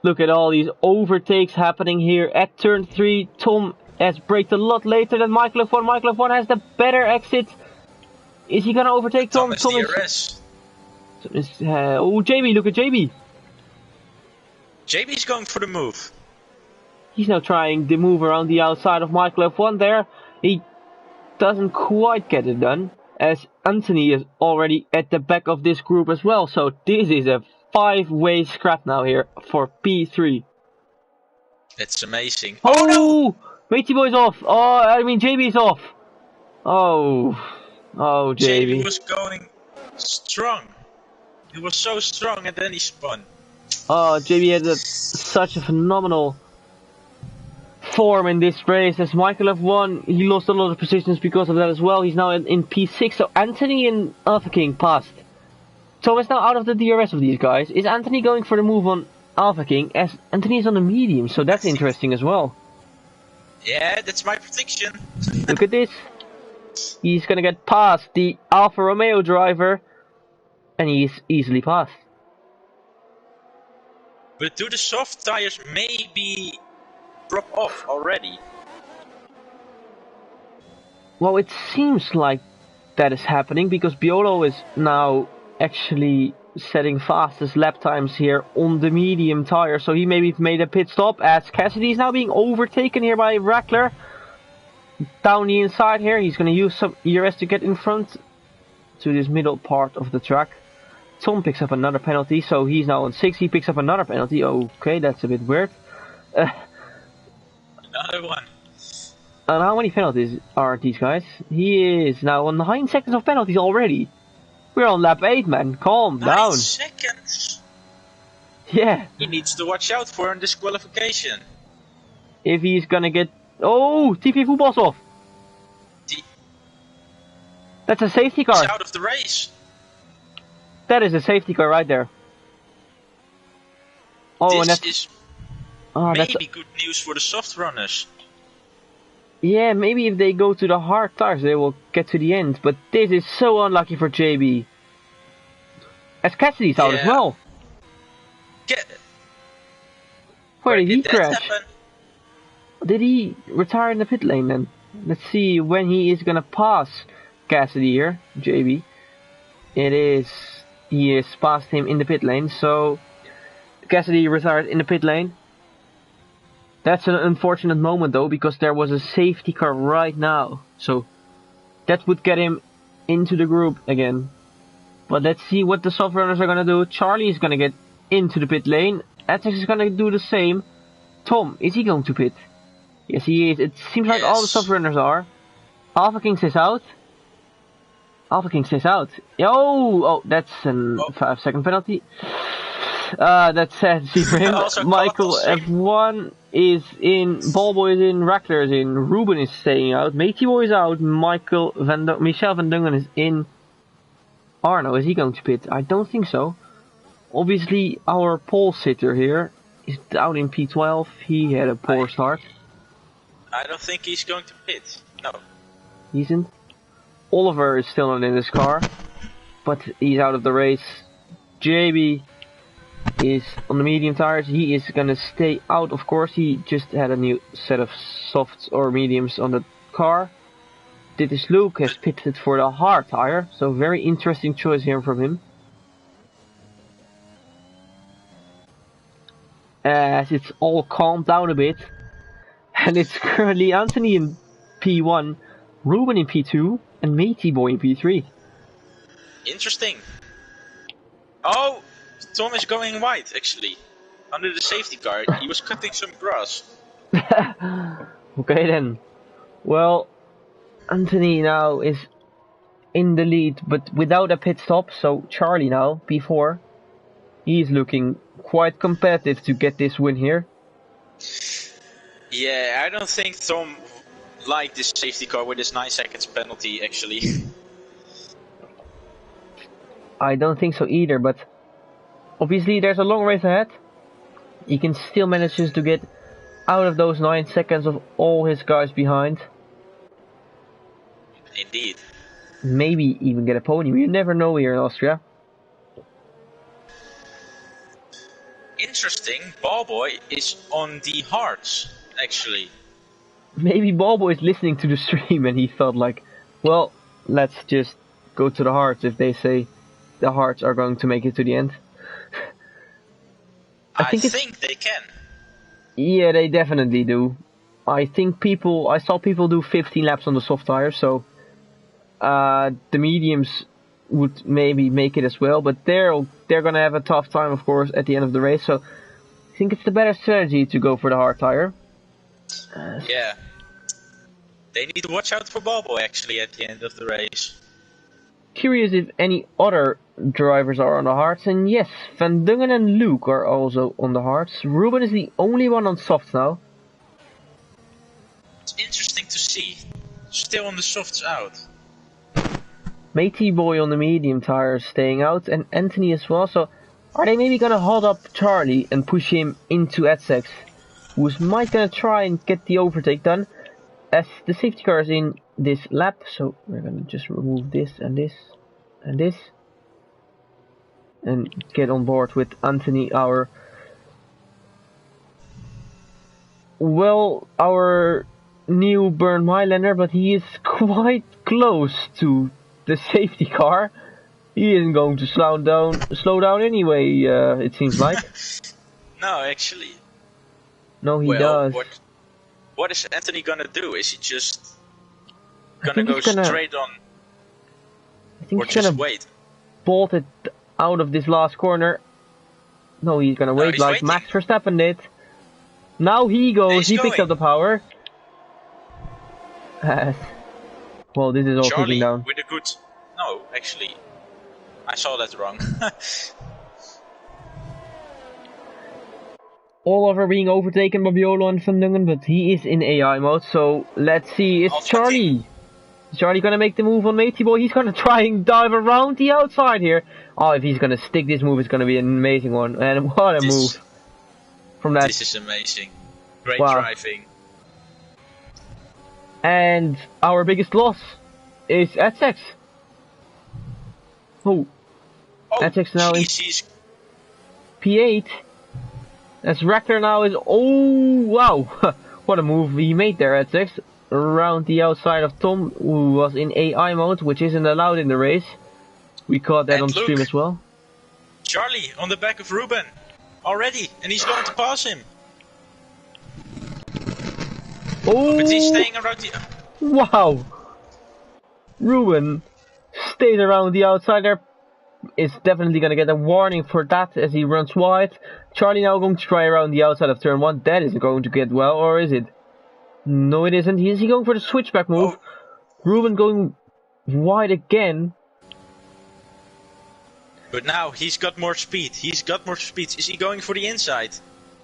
[SPEAKER 1] Look at all these overtakes happening here at turn 3. Tom has braked a lot later than Michael F1. Michael F1 has the better exit. Is he going to overtake Tom?
[SPEAKER 2] Tom is...
[SPEAKER 1] oh, JB, look at JB.
[SPEAKER 2] JB's going for the move.
[SPEAKER 1] He's now trying the move around the outside of Michael F1 there. He doesn't quite get it done, as Anthony is already at the back of this group as well. So this is a 5-way scrap now here for P3.
[SPEAKER 2] That's amazing.
[SPEAKER 1] Oh no! Matey Boy's off. Oh, I mean JB's off. Oh, JB.
[SPEAKER 2] JB was going strong. He was so strong, and then he spun.
[SPEAKER 1] Oh, JB had such a phenomenal form in this race. As Michael F1, he lost a lot of positions because of that as well. He's now in P6. So Anthony and Alpha King passed. Tom is now out of the DRS of these guys. Is Anthony going for the move on Alpha King? As Anthony is on the medium, so that's interesting as well.
[SPEAKER 2] Yeah, that's my prediction.
[SPEAKER 1] Look at this. He's gonna get past the Alfa Romeo driver, and he's easily passed.
[SPEAKER 2] But do the soft tires maybe drop off already?
[SPEAKER 1] Well, it seems like that is happening, because Biolo is now actually setting fastest lap times here on the medium tire, so he maybe made a pit stop, as Cassidy is now being overtaken here by Reckler. Down the inside here, he's going to use some ERS to get in front to this middle part of the track. Tom picks up another penalty, so he's now on 6. He picks up another penalty. Okay, that's a bit weird.
[SPEAKER 2] Another one.
[SPEAKER 1] And how many penalties are these guys? He is now on 9 seconds of penalties already. We're on lap 8, man. Calm
[SPEAKER 2] 9
[SPEAKER 1] down.
[SPEAKER 2] seconds.
[SPEAKER 1] Yeah.
[SPEAKER 2] He needs to watch out for a disqualification.
[SPEAKER 1] If he's gonna get... Oh, TV voetbal's off. That's a safety car.
[SPEAKER 2] He's out of the race.
[SPEAKER 1] That is a safety car right there. Oh, and
[SPEAKER 2] This
[SPEAKER 1] that's...
[SPEAKER 2] is maybe good news for the soft runners.
[SPEAKER 1] Yeah, maybe if they go to the hard tires, they will get to the end. But this is so unlucky for JB. As Cassidy's out as well. Where did he crash?
[SPEAKER 2] Happen?
[SPEAKER 1] Did he retire in the pit lane then? Let's see when he is gonna pass Cassidy here, JB. He is past him in the pit lane, so Cassidy retired in the pit lane. That's an unfortunate moment though, because there was a safety car right now. So that would get him into the group again. But let's see what the soft runners are gonna do. Charlie is gonna get into the pit lane. Atix is gonna do the same. Tom, is he going to pit? Yes, he is. It seems like all the soft runners are. Alpha King stays out. Alpha King stays out. Oh, that's a 5-second penalty. That's sad to see for him. Michael F1 is in, Ballboy is in, Rackler is in, Ruben is staying out, Matey Boy is out, Michel van Dungen is in. Arno, is he going to pit? I don't think so. Obviously, our pole sitter here is down in P12. He had a poor start.
[SPEAKER 2] I don't think he's going to pit. No.
[SPEAKER 1] He isn't. Oliver is still not in this car, but he's out of the race. JB is on the medium tires. He is gonna stay out, of course. He just had a new set of softs or mediums on the car. This Luke has pitted for the hard tire, so very interesting choice here from him. As it's all calmed down a bit, and it's currently Anthony in P1, Ruben in P2, and Matey Boy in P3.
[SPEAKER 2] Interesting. Oh, Tom is going wide actually. Under the safety car, he was cutting some grass.
[SPEAKER 1] Okay then. Well, Anthony now is in the lead, but without a pit stop, so Charlie now, P4. He is looking quite competitive to get this win here.
[SPEAKER 2] Yeah, I don't think Tom liked this safety car with his 9 seconds penalty actually.
[SPEAKER 1] I don't think so either, but obviously there's a long race ahead. He can still manage to get out of those 9 seconds of all his guys behind.
[SPEAKER 2] Indeed.
[SPEAKER 1] Maybe even get a podium. You never know here in Austria.
[SPEAKER 2] Interesting, Ballboy is on the hards, actually.
[SPEAKER 1] Maybe Ballboy is listening to the stream and he felt like, well, let's just go to the hards if they say the hards are going to make it to the end.
[SPEAKER 2] I think they can.
[SPEAKER 1] Yeah, they definitely do. I saw people do 15 laps on the soft tires, so the mediums would maybe make it as well, but they're gonna have a tough time, of course, at the end of the race. So I think it's the better strategy to go for the hard tire.
[SPEAKER 2] Yeah, they need to watch out for Ballboy actually at the end of the race.
[SPEAKER 1] Curious if any other drivers are on the hards, and yes, Van Dungen and Luke are also on the hards. Ruben is the only one on softs now.
[SPEAKER 2] It's interesting to see. Still on the softs out.
[SPEAKER 1] Matey Boy on the medium tires staying out, and Anthony as well. So are they maybe gonna hold up Charlie and push him into Essex, who's might gonna try and get the overtake done, as the safety car is in this lap. So we're gonna just remove this and this and this, and get on board with Anthony, our new Bernd Mailander, but he is quite close to the safety car. He isn't going to slow down anyway, it seems like.
[SPEAKER 2] No, actually.
[SPEAKER 1] No, he does.
[SPEAKER 2] What is Anthony gonna do? Is he just gonna go straight on?
[SPEAKER 1] I think
[SPEAKER 2] or
[SPEAKER 1] he's
[SPEAKER 2] just
[SPEAKER 1] gonna
[SPEAKER 2] wait?
[SPEAKER 1] Bolt it out of this last corner. No, he's gonna wait like
[SPEAKER 2] waiting.
[SPEAKER 1] Max Verstappen did. Now he goes, he picks up the power. Well, this is all
[SPEAKER 2] Charlie
[SPEAKER 1] kicking down.
[SPEAKER 2] with a good... No, actually. I saw that wrong.
[SPEAKER 1] Oliver being overtaken by Biolo and Van Dungen, but he is in AI mode, so let's see, it's
[SPEAKER 2] Alpha
[SPEAKER 1] Charlie.
[SPEAKER 2] team.
[SPEAKER 1] Is Charlie gonna make the move on Matey Boy? He's gonna try and dive around the outside here. Oh, if he's gonna stick this move, it's gonna be an amazing one. And what a move from that.
[SPEAKER 2] This is amazing. Great
[SPEAKER 1] Wow.
[SPEAKER 2] driving.
[SPEAKER 1] And our biggest loss is Etsex. Oh, Etsex now is
[SPEAKER 2] he's
[SPEAKER 1] P8. As Rackler now is, oh wow, what a move he made there at 6, around the outside of Tom, who was in AI mode, which isn't allowed in the race. We caught that
[SPEAKER 2] And
[SPEAKER 1] on
[SPEAKER 2] look,
[SPEAKER 1] stream as well.
[SPEAKER 2] Charlie on the back of Ruben already, and he's going to pass him.
[SPEAKER 1] Oh,
[SPEAKER 2] But he's staying around the...
[SPEAKER 1] wow. Ruben stays around the outside there. Is definitely going to get a warning for that as he runs wide. Charlie now going to try around the outside of turn 1. That isn't going to get well, or is it? No, it isn't. Is he going for the switchback move?
[SPEAKER 2] Oh.
[SPEAKER 1] Ruben going wide again.
[SPEAKER 2] But now he's got more speed. He's got more speed. Is he going for the inside?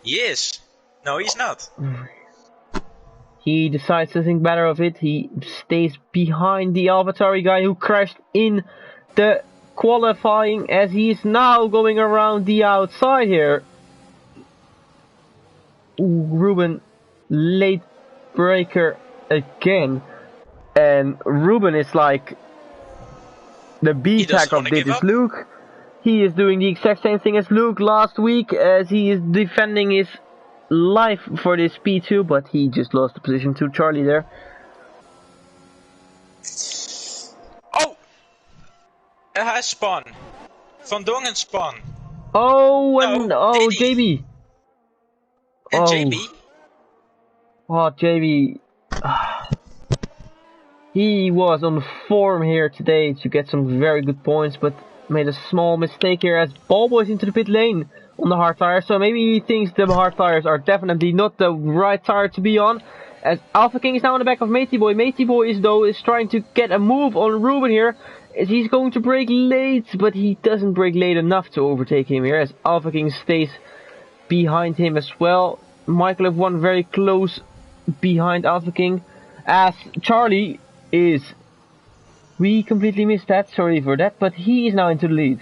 [SPEAKER 2] He is. No, he's not.
[SPEAKER 1] He decides to think better of it. He stays behind the AlphaTauri guy who crashed in the qualifying, as he is now going around the outside here. Ooh, Ruben, late breaker again. And Ruben is like the B-tag of this is Luke. He is doing the exact same thing as Luke last week, as he is defending his life for this P2, but he just lost the position to Charlie there.
[SPEAKER 2] Oh! It has spawn. Van Dongen spawn.
[SPEAKER 1] Oh, and
[SPEAKER 2] No,
[SPEAKER 1] oh,
[SPEAKER 2] Diddy.
[SPEAKER 1] JB.
[SPEAKER 2] And
[SPEAKER 1] Oh.
[SPEAKER 2] JB.
[SPEAKER 1] Oh, JB. He was on form here today to get some very good points, but made a small mistake here as Ballboy's into the pit lane on the hard tires. So maybe he thinks the hard tires are definitely not the right tire to be on. As Alpha King is now on the back of Matey Boy. Matey Boy is trying to get a move on Ruben here. As he's going to brake late, but he doesn't brake late enough to overtake him here. As Alpha King stays behind him as well. Michael F1 very close behind Alpha King. As Charlie is... We completely missed that, sorry for that, but he is now into the lead.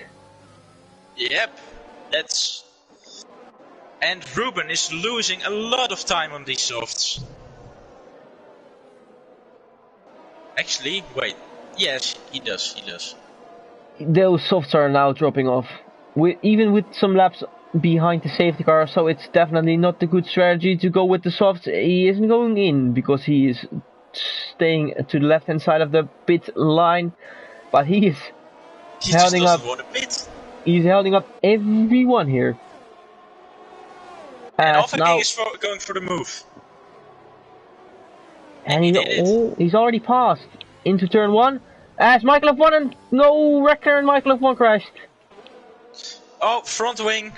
[SPEAKER 2] Yep. That's... And Ruben is losing a lot of time on these softs. Actually, wait. Yes, he does.
[SPEAKER 1] Those softs are now dropping off. Even with some laps behind the safety car, so it's definitely not a good strategy to go with the softs. He isn't going in because he is staying to the left hand side of the pit line, but he is holding up.
[SPEAKER 2] Want a pit.
[SPEAKER 1] He's holding up everyone here.
[SPEAKER 2] And Alpha
[SPEAKER 1] now,
[SPEAKER 2] King is going for the move.
[SPEAKER 1] and he's already passed into turn 1. As Michael F1 and no Wrecker and Michael F1 crashed.
[SPEAKER 2] Oh, front wing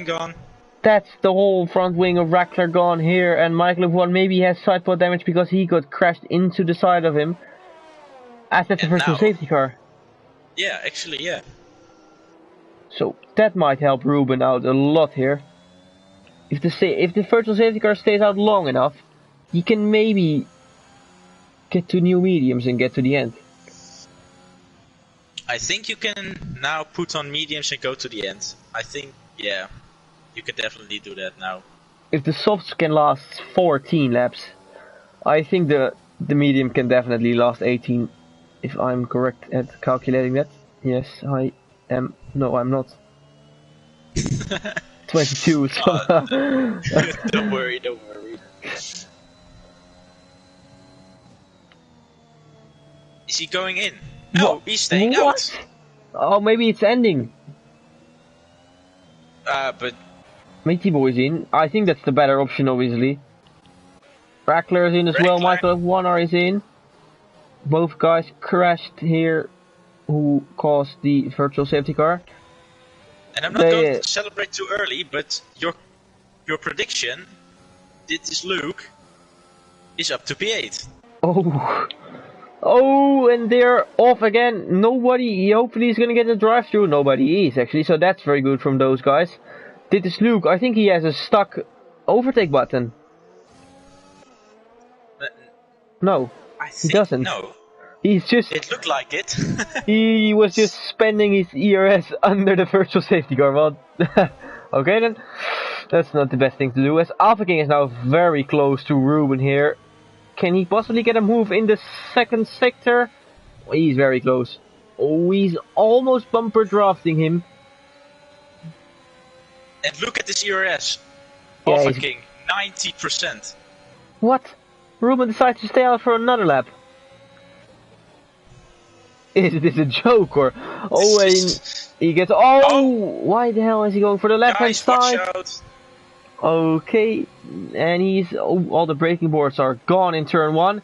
[SPEAKER 2] gone.
[SPEAKER 1] That's the whole front wing of Rackler gone here, and Michael F1 maybe has side pod damage because he got crashed into the side of him. As that's a virtual safety car.
[SPEAKER 2] Yeah, actually, yeah.
[SPEAKER 1] So that might help Ruben out a lot here. If the virtual safety car stays out long enough, he can maybe get to new mediums and get to the end.
[SPEAKER 2] I think you can now put on mediums and go to the end. I think, yeah, you can definitely do that now.
[SPEAKER 1] If the softs can last 14 laps, I think the medium can definitely last 18, if I'm correct at calculating that. Yes, I am. No, I'm not. 22, so...
[SPEAKER 2] Don't worry. Is he going in? No, he's staying out.
[SPEAKER 1] Oh, maybe it's ending.
[SPEAKER 2] But...
[SPEAKER 1] Matey Boy's in. I think that's the better option, obviously. Rackler is in as well. Michael F1 is in. Both guys crashed here, who caused the virtual safety car.
[SPEAKER 2] And I'm not going to celebrate too early, but your prediction, this is Luke, is up to P8.
[SPEAKER 1] Oh, Oh, and they're off again. Nobody, hopefully he's gonna get the drive through. Nobody is actually, so that's very good from those guys. Dit is Luke. I think he has a stuck overtake button. No, he doesn't.
[SPEAKER 2] No.
[SPEAKER 1] He's just.
[SPEAKER 2] It looked like it.
[SPEAKER 1] He was just spending his ERS under the virtual safety car. Well, okay then. That's not the best thing to do, as Alpha King is now very close to Ruben here. Can he possibly get a move in the second sector? He's very close. Oh, he's almost bumper drafting him.
[SPEAKER 2] And look at this ERS.
[SPEAKER 1] Yeah,
[SPEAKER 2] Alpha King, 90%.
[SPEAKER 1] What? Ruben decides to stay out for another lap. Is this a joke or? Oh, and he gets. Oh, why the hell is he going for the left hand side?
[SPEAKER 2] Watch out.
[SPEAKER 1] Okay, and he's. Oh, all the braking boards are gone in turn 1.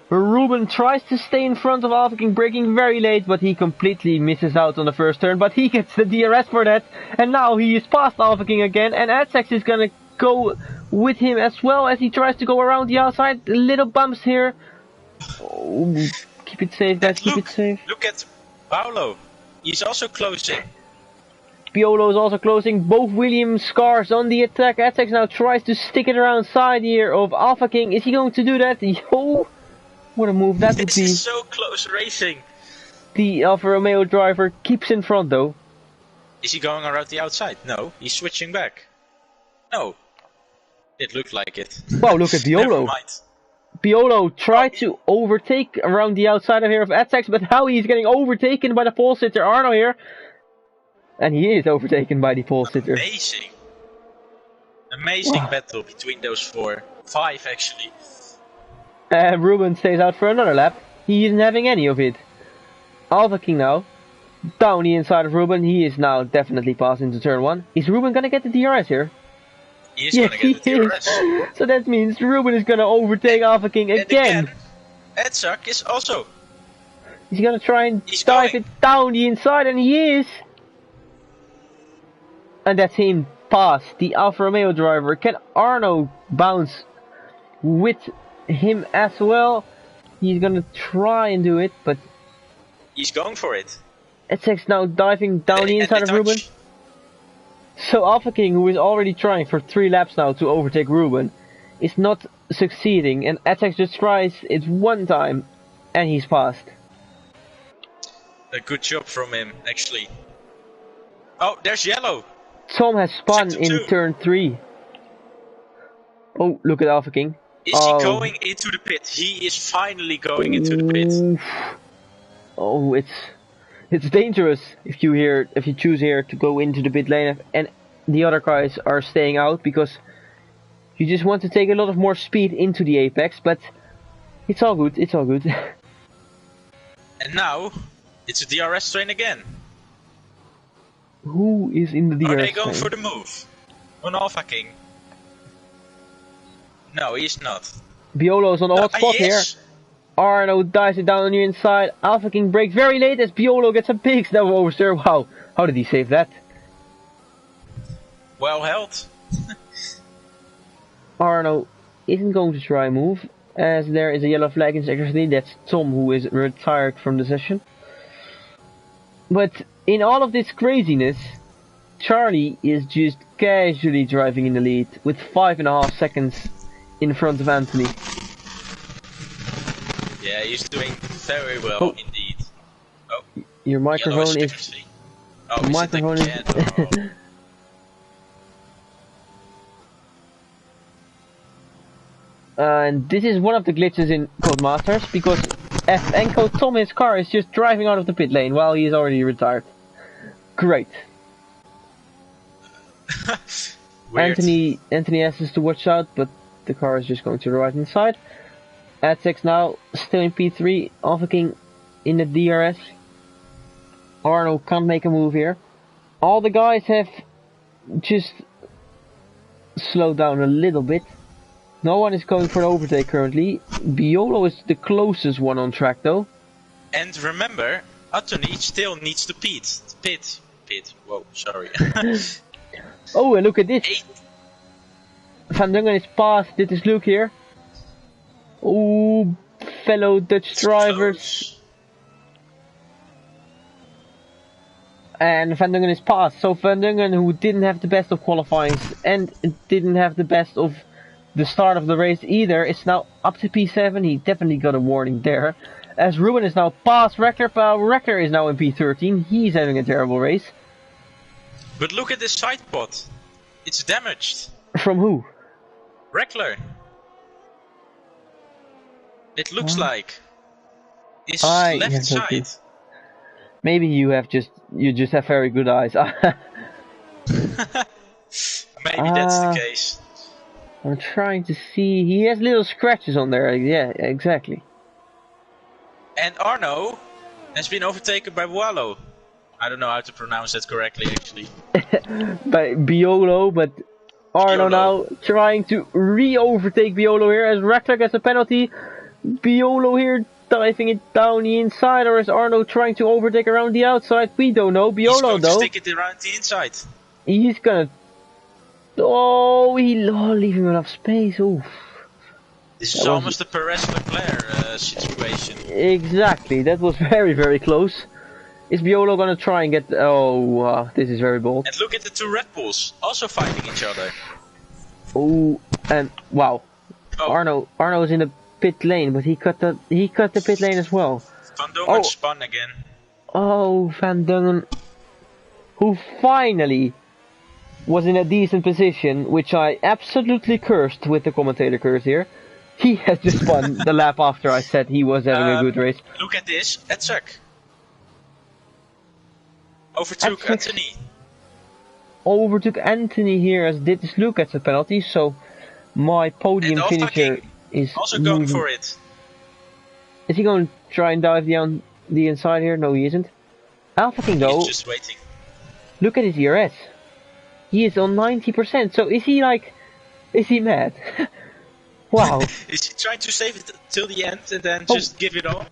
[SPEAKER 1] Ruben tries to stay in front of Alpha King, braking very late, but he completely misses out on the first turn. But he gets the DRS for that, and now he is past Alpha King again, and Adsex is gonna go with him as well as he tries to go around the outside. Little bumps here. Oh, keep it safe, guys. Keep it safe.
[SPEAKER 2] Look at Paolo. He's also closing.
[SPEAKER 1] Piolo is also closing. Both Williams cars on the attack. Adsex now tries to stick it around side here of Alpha King. Is he going to do that? Oh, what a move that would be.
[SPEAKER 2] This is so close racing.
[SPEAKER 1] The Alfa Romeo driver keeps in front though.
[SPEAKER 2] Is he going around the outside? No, he's switching back. No. It looked like it.
[SPEAKER 1] Wow, look at Piolo.
[SPEAKER 2] Never mind.
[SPEAKER 1] Piolo tried to overtake around the outside of here of Adsex, but how he's getting overtaken by the pole sitter Arno here. And he is overtaken by the pole sitter.
[SPEAKER 2] Amazing. Amazing battle between those 4. 5 actually.
[SPEAKER 1] Ruben stays out for another lap. He isn't having any of it. Alpha King now. Down the inside of Ruben. He is now definitely passed into turn 1. Is Ruben gonna get the DRS here?
[SPEAKER 2] He is gonna get the DRS.
[SPEAKER 1] So that means Ruben is gonna overtake Alpha King again.
[SPEAKER 2] Edzak is also.
[SPEAKER 1] He's gonna try and dive it down the inside, and he is. And that's him past the Alfa Romeo driver. Can Arno bounce with him as well? He's gonna try and do it, but
[SPEAKER 2] he's going for it.
[SPEAKER 1] Etsek's now diving down the inside of Ruben. So Alpha King, who is already trying for 3 laps now to overtake Ruben, is not succeeding, and Etsex just tries it one time, and he's passed.
[SPEAKER 2] A good job from him, actually. Oh, there's yellow.
[SPEAKER 1] Tom has spun in turn 3. Oh, look at Alpha King.
[SPEAKER 2] Is he going into the pit? He is finally going into the pit.
[SPEAKER 1] Oh, it's dangerous if you choose here to go into the pit lane and the other guys are staying out, because you just want to take a lot of more speed into the apex, but it's all good, it's all good.
[SPEAKER 2] And now it's a DRS train again.
[SPEAKER 1] Who is in the DRS train?
[SPEAKER 2] Are they going for the move on Alpha King? No, he's not.
[SPEAKER 1] Biolo's on the hot spot here. Arno dives it down on the inside. Alpha King breaks very late as Biolo gets a big step oversteer. Wow, how did he save that?
[SPEAKER 2] Well held.
[SPEAKER 1] Arno isn't going to try a move, as there is a yellow flag in sector 3. That's Tom, who is retired from the session. But in all of this craziness, Charlie is just casually driving in the lead with 5.5 seconds in front of Anthony.
[SPEAKER 2] Yeah, he's doing very well indeed. Oh,
[SPEAKER 1] your microphone is.
[SPEAKER 2] Oh, is
[SPEAKER 1] microphone
[SPEAKER 2] it again?
[SPEAKER 1] And this is one of the glitches in Codemasters, because Enco Tom's car is just driving out of the pit lane while he is already retired. Great. Anthony asks to watch out, but the car is just going to the right hand side. Adsex now still in P3, Alpha King in the DRS. Arno can't make a move here. All the guys have just slowed down a little bit. No one is going for an overtake currently. Biolo is the closest one on track though.
[SPEAKER 2] And remember, Anthony still needs to pit. Whoa, sorry.
[SPEAKER 1] Oh, and look at this. Van Dungen is past. Dit is Luke here. Oh, fellow Dutch
[SPEAKER 2] It's
[SPEAKER 1] drivers.
[SPEAKER 2] close.
[SPEAKER 1] And Van Dungen is passed. So Van Dungen, who didn't have the best of qualifying and didn't have the best of the start of the race either, is now up to P7. He definitely got a warning there. As Ruben is now past Reckler, Reckler is now in P13. He's having a terrible race.
[SPEAKER 2] But look at this side pod. It's damaged.
[SPEAKER 1] From who?
[SPEAKER 2] Reckler. It looks like. His
[SPEAKER 1] I
[SPEAKER 2] left
[SPEAKER 1] have no
[SPEAKER 2] side.
[SPEAKER 1] clue. Maybe you just have very good eyes.
[SPEAKER 2] Maybe that's the case.
[SPEAKER 1] I'm trying to see. He has little scratches on there. Yeah, exactly.
[SPEAKER 2] And Arno has been overtaken by Boalo. I don't know how to pronounce that correctly, actually.
[SPEAKER 1] By Biolo, but Arno
[SPEAKER 2] Biolo.
[SPEAKER 1] now trying to re-overtake Biolo here as Reckler gets a penalty. Biolo here diving it down the inside, or is Arno trying to overtake around the outside? We don't know.
[SPEAKER 2] He's
[SPEAKER 1] Biolo
[SPEAKER 2] going
[SPEAKER 1] though,
[SPEAKER 2] to stick it around the inside.
[SPEAKER 1] he's gonna. Oh, leaving enough space. Oof.
[SPEAKER 2] This is almost a Perez Leclerc situation.
[SPEAKER 1] Exactly. That was very, very close. Is Biolo gonna try and get? Oh, this is very bold.
[SPEAKER 2] And look at the two Red Bulls also fighting each other.
[SPEAKER 1] Oh, and wow.
[SPEAKER 2] Oh.
[SPEAKER 1] Arno is in the pit lane, but he cut the pit lane as well.
[SPEAKER 2] Van Dongen spun again.
[SPEAKER 1] Oh, Van Dongen, who finally was in a decent position, which I absolutely cursed with the commentator curse here. He has just spun the lap after I said he was having a good race.
[SPEAKER 2] Look at this, Etzek. Overtook Anthony.
[SPEAKER 1] Overtook Anthony here as did Luke gets a penalty, so my podium finisher is
[SPEAKER 2] also going for it.
[SPEAKER 1] Is he going to try and dive down the inside here? No, he isn't. Alpha King though,
[SPEAKER 2] He's just waiting.
[SPEAKER 1] Look at his ERS. He is on 90%, so is he mad? Wow.
[SPEAKER 2] Is he trying to save it till the end and then just give it all?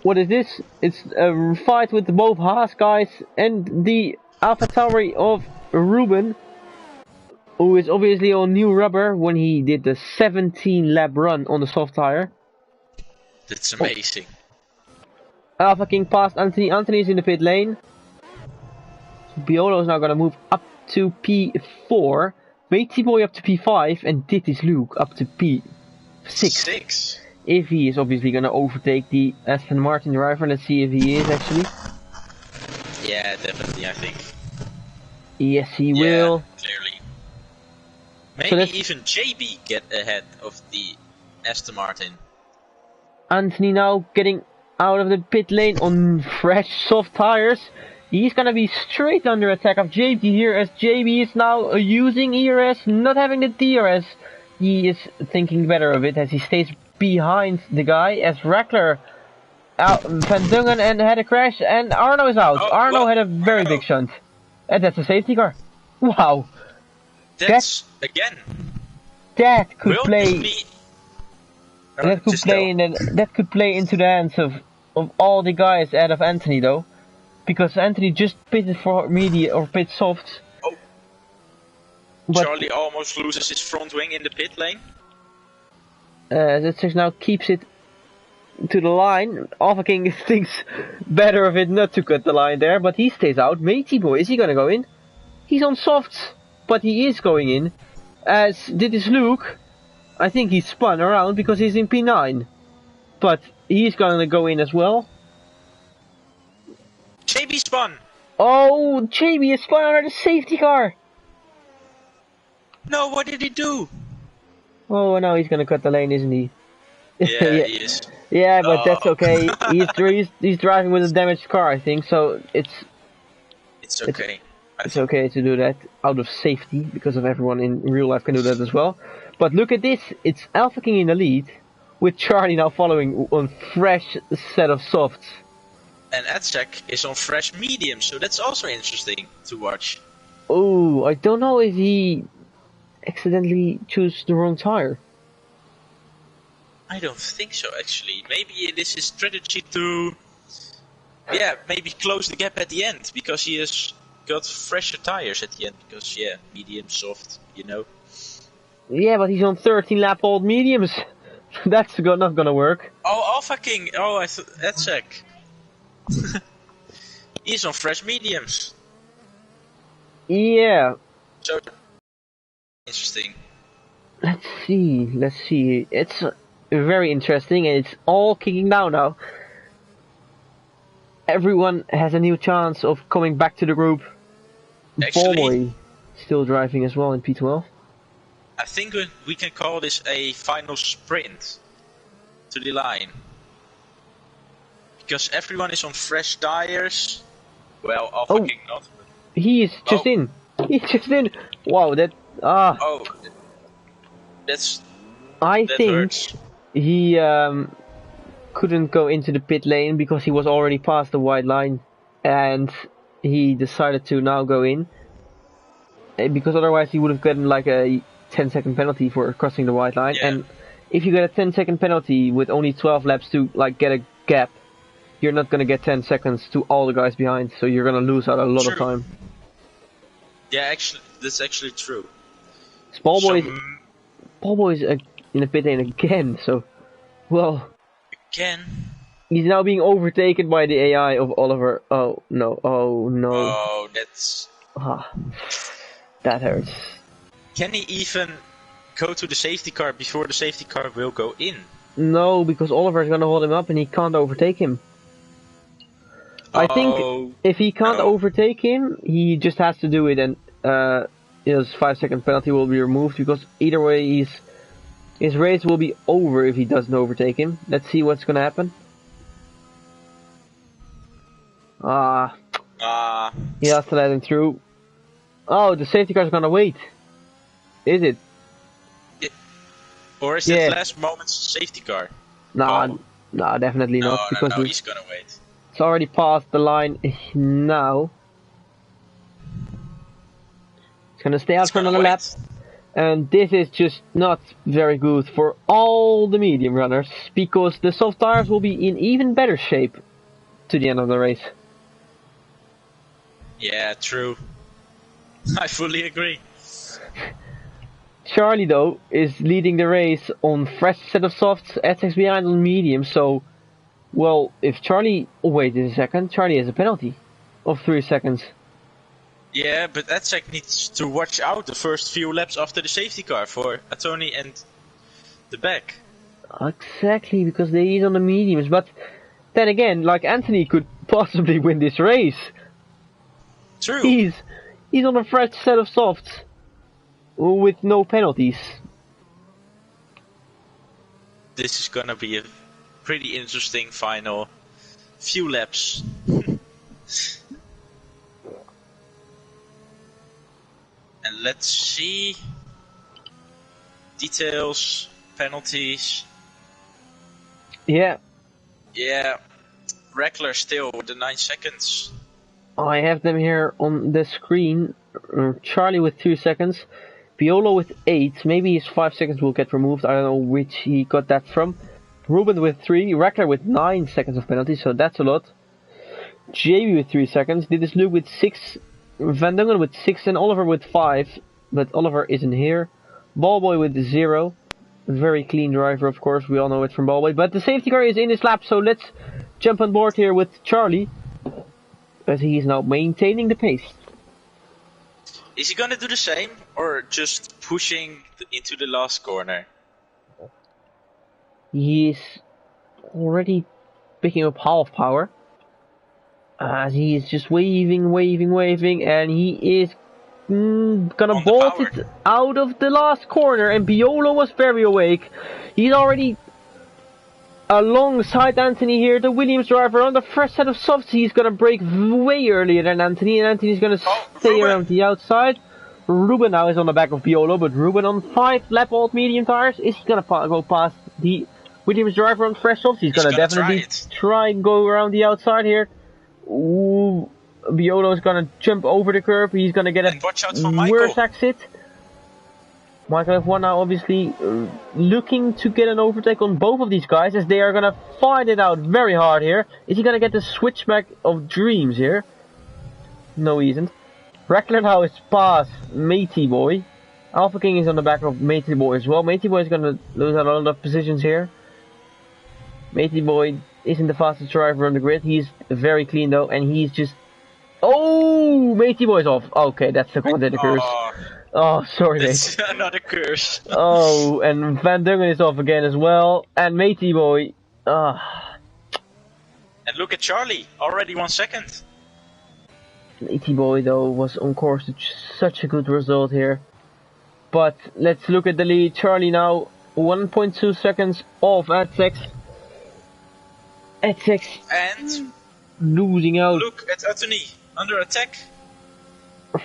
[SPEAKER 1] What is this? It's a fight with both Haas guys and the AlphaTauri of Ruben, who is obviously on new rubber when he did the 17 lap run on the soft tire.
[SPEAKER 2] That's amazing.
[SPEAKER 1] Alpha King passed Anthony. Anthony's in the pit lane. Biolo is now going to move up to P4. Matey Boy up to P5 and Dittis Luke up to P6.
[SPEAKER 2] 6.
[SPEAKER 1] If he is obviously going to overtake the Aston Martin driver. Let's see if he is actually.
[SPEAKER 2] Yeah, definitely, I think.
[SPEAKER 1] Yes, he will.
[SPEAKER 2] Clearly. Maybe even JB get ahead of the Aston Martin.
[SPEAKER 1] Anthony now getting out of the pit lane on fresh soft tires. He's gonna be straight under attack of JB here as JB is now using ERS, not having the DRS. He is thinking better of it as he stays behind the guy as Reckler Van Dongen and had a crash and Arno is out. Arno had a very big shunt. And that's a safety car. Wow.
[SPEAKER 2] That's again.
[SPEAKER 1] That could
[SPEAKER 2] Will
[SPEAKER 1] play.
[SPEAKER 2] this be...
[SPEAKER 1] That could play into the hands of all the guys out of Anthony though, because Anthony just pitted for media or pit soft.
[SPEAKER 2] Oh.
[SPEAKER 1] But
[SPEAKER 2] Charlie almost loses his front wing in the pit lane.
[SPEAKER 1] that now keeps it to the line. Alpha King thinks better of it not to cut the line there, but he stays out. Matey Boy, is he gonna go in? He's on softs, but he is going in. As did his Luke. I think he spun around because he's in P9. But he's gonna go in as well.
[SPEAKER 2] JB spun!
[SPEAKER 1] Oh, JB is spun under the safety car!
[SPEAKER 2] No, what did he do?
[SPEAKER 1] Oh, now he's gonna cut the lane, isn't he?
[SPEAKER 2] Yeah, he is.
[SPEAKER 1] Yeah, but that's okay. He's driving with a damaged car, I think, so it's
[SPEAKER 2] okay.
[SPEAKER 1] It's okay to do that out of safety, because of everyone in real life can do that as well. But look at this, it's Alpha King in the lead, with Charlie now following on fresh set of softs.
[SPEAKER 2] And Etzek is on fresh medium, so that's also interesting to watch.
[SPEAKER 1] Oh, I don't know if he accidentally chose the wrong tire.
[SPEAKER 2] I don't think so, actually. Maybe it is his strategy to, maybe close the gap at the end, because he has got fresher tires at the end, because, medium, soft, you know.
[SPEAKER 1] Yeah, but he's on 13 lap old mediums. That's not gonna work.
[SPEAKER 2] Oh, Alpha King. Oh, that's sick. He's on fresh mediums.
[SPEAKER 1] Yeah.
[SPEAKER 2] So interesting.
[SPEAKER 1] Let's see. It's very interesting, and it's all kicking down now. Everyone has a new chance of coming back to the group.
[SPEAKER 2] Actually,
[SPEAKER 1] Boy, still driving as well in P12.
[SPEAKER 2] I think we can call this a final sprint to the line. Because everyone is on fresh tires. Well, Alpha King not.
[SPEAKER 1] He is just in. He's just in. Wow, that...
[SPEAKER 2] Oh,
[SPEAKER 1] I think
[SPEAKER 2] hurts.
[SPEAKER 1] he couldn't go into the pit lane because he was already past the white line, and he decided to now go in, because otherwise he would have gotten like a 10-second penalty for crossing the white line.
[SPEAKER 2] Yeah.
[SPEAKER 1] And if you get a 10-second penalty with only 12 laps to like get a gap, you're not gonna get 10 seconds to all the guys behind, so you're gonna lose out a lot of time.
[SPEAKER 2] Yeah, actually, that's actually true.
[SPEAKER 1] Ballboy's in the pit lane again, so, well...
[SPEAKER 2] Again?
[SPEAKER 1] He's now being overtaken by the AI of Oliver. Oh no, oh no.
[SPEAKER 2] Oh, that's...
[SPEAKER 1] That hurts.
[SPEAKER 2] Can he even go to the safety car before the safety car will go in?
[SPEAKER 1] No, because Oliver's gonna hold him up and he can't overtake him. I think if he can't overtake him, he just has to do it, and his 5-second penalty will be removed, because either way his race will be over if he doesn't overtake him. Let's see what's gonna happen. He has to let him through. Oh, the safety car's gonna wait. Is it?
[SPEAKER 2] Or is it last moment's safety car?
[SPEAKER 1] Nah, definitely not. Because
[SPEAKER 2] no, he's gonna wait.
[SPEAKER 1] It's already past the line now. It's gonna stay out for another lap. And this is just not very good for all the medium runners, because the soft tires will be in even better shape to the end of the race.
[SPEAKER 2] Yeah, true. I fully agree.
[SPEAKER 1] Charlie, though, is leading the race on fresh set of softs, SX behind on medium, so, well, if Charlie waits a second, Charlie has a penalty of 3 seconds.
[SPEAKER 2] Yeah, but Edzek needs to watch out the first few laps after the safety car for Atoni and the back.
[SPEAKER 1] Exactly, because he's on the mediums, but then again, like, Anthony could possibly win this race.
[SPEAKER 2] True.
[SPEAKER 1] He's on a fresh set of softs with no penalties.
[SPEAKER 2] This is gonna be a pretty interesting final few laps. And let's see. Details, penalties.
[SPEAKER 1] Yeah.
[SPEAKER 2] Yeah. Reckler still with the 9 seconds.
[SPEAKER 1] I have them here on the screen. Charlie with 2 seconds. Piolo with 8. Maybe his 5 seconds will get removed. I don't know which he got that from. Ruben with 3. Reckler with 9 seconds of penalty, so that's a lot. JB with 3 seconds. Dit Luke with 6. Van Dungen with 6 and Oliver with 5. But Oliver isn't here. Ballboy with 0. Very clean driver, of course. We all know it from Ballboy. But the safety car is in this lap, so let's jump on board here with Charlie, as he is now maintaining the pace.
[SPEAKER 2] Is he gonna do the same, or just pushing into the last corner?
[SPEAKER 1] He is already picking up half power, as he is just waving, and he is gonna bolt it out of the last corner. And Biolo was very awake. He's already alongside Anthony here, the Williams driver, on the fresh set of softs. He's gonna brake way earlier than Anthony, and Anthony's gonna stay around the outside. Ruben now is on the back of Biolo, but Ruben on 5 lap old medium tires. Is he gonna go past the Williams driver on fresh softs? He's gonna definitely try and go around the outside here. Ooh, Biolo is gonna jump over the curb. He's gonna get a worse exit. Michael F1 now obviously looking to get an overtake on both of these guys, as they are gonna fight it out very hard here. Is he gonna get the switchback of dreams here? No, he isn't. Reckler now is past Matey Boy. Alpha King is on the back of Matey Boy as well. Matey Boy is going to lose a lot of positions here. Matey Boy isn't the fastest driver on the grid. He's very clean though, and he's just... Oh, Matey Boy's off. Okay, that's the commentator curse. Oh, sorry,
[SPEAKER 2] That's
[SPEAKER 1] mate.
[SPEAKER 2] another curse.
[SPEAKER 1] Oh, and Van Dungen is off again as well. And Matey Boy...
[SPEAKER 2] And look at Charlie, already 1 second.
[SPEAKER 1] Matey Boy though was on course to such a good result here. But let's look at the lead. Charlie now 1.2 seconds off Adsex. Adsex
[SPEAKER 2] And
[SPEAKER 1] losing out.
[SPEAKER 2] look at Anthony, under attack.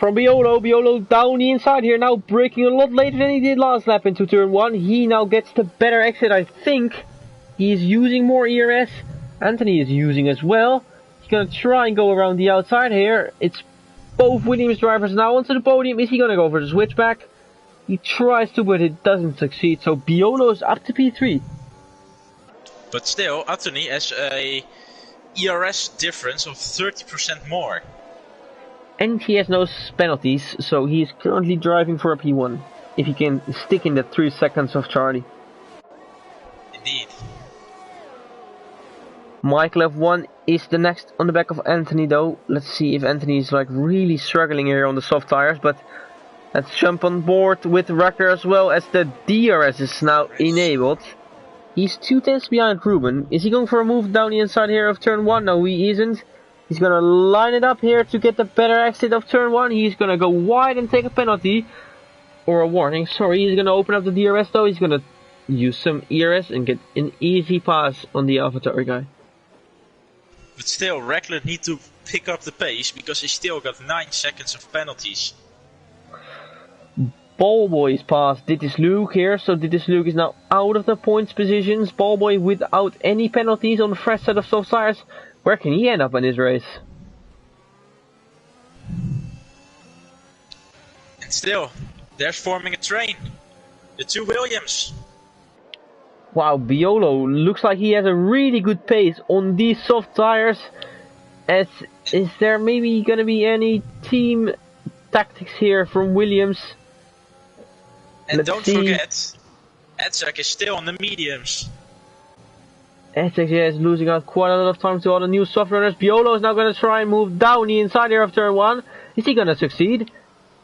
[SPEAKER 1] From Biolo. Biolo down the inside here now, braking a lot later than he did last lap into turn 1. He now gets the better exit, I think. He's using more ERS. Anthony is using as well. He's gonna try and go around the outside here. It's both Williams drivers now onto the podium. Is he gonna go for the switchback? He tries to, but it doesn't succeed. So Biolo is up to P3.
[SPEAKER 2] But still, Anthony has a ERS difference of 30% more.
[SPEAKER 1] And he has no penalties, so he is currently driving for a P1. If he can stick in the 3 seconds of Charlie.
[SPEAKER 2] Indeed.
[SPEAKER 1] Michael F1 is the next on the back of Anthony though. Let's see if Anthony is like really struggling here on the soft tires, but let's jump on board with Rucker as well, as the DRS is now enabled. He's 2 tenths behind Ruben. Is he going for a move down the inside here of turn 1? No, he isn't. He's gonna line it up here to get the better exit of turn 1. He's gonna go wide and take a penalty. Or a warning, sorry. He's gonna open up the DRS though. He's gonna use some ERS and get an easy pass on the AlphaTauri guy.
[SPEAKER 2] But still, Reckler need to pick up the pace because he still got 9 seconds of penalties.
[SPEAKER 1] Ballboy is past Dittis Luke here, so Dittis Luke is now out of the points positions. Ballboy without any penalties on the fresh set of soft tires. Where can he end up in this race?
[SPEAKER 2] And still, they're forming a train. The 2 Williams.
[SPEAKER 1] Wow, Biolo looks like he has a really good pace on these soft tires. Is there maybe gonna be any team tactics here from Williams?
[SPEAKER 2] And
[SPEAKER 1] Let's
[SPEAKER 2] don't
[SPEAKER 1] see.
[SPEAKER 2] forget, Edzak is still on the mediums.
[SPEAKER 1] Essex is losing out quite a lot of time to all the new soft runners. Biolo is now going to try and move down the inside here of turn 1. Is he going to succeed?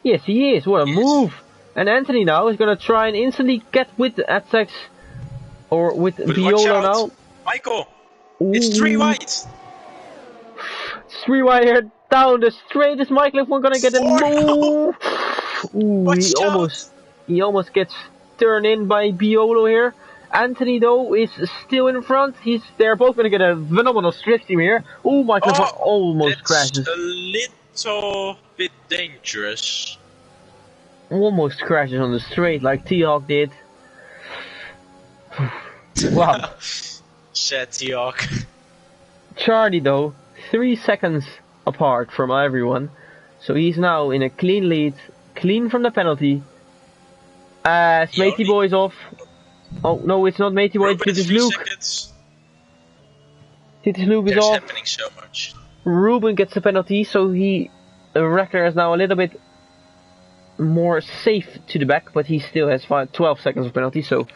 [SPEAKER 1] Yes, he is. What a move. And Anthony now is going to try and instantly get with Essex. Or with
[SPEAKER 2] But
[SPEAKER 1] Biolo now.
[SPEAKER 2] Michael,
[SPEAKER 1] Ooh.
[SPEAKER 2] it's 3 wide.
[SPEAKER 1] It's 3 wide here down the straight. Is Michael F1 going to get a move? Ooh, he almost gets turned in by Biolo here. Anthony though is still in front. They're both gonna get a phenomenal strip team here. Oh, Michael almost crashes.
[SPEAKER 2] A little bit dangerous.
[SPEAKER 1] Almost crashes on the straight like T-Hawk did. Wow.
[SPEAKER 2] Sad T-Hawk.
[SPEAKER 1] Charlie though, 3 seconds apart from everyone. So he's now in a clean lead, clean from the penalty. Matey Boy's off. Oh no, it's not Matey Boy, it's Dittis Luke. Dittis Luke is off.
[SPEAKER 2] Happening so much.
[SPEAKER 1] Ruben gets the penalty, so Reckler is now a little bit more safe to the back, but he still has 12 seconds of penalty, so...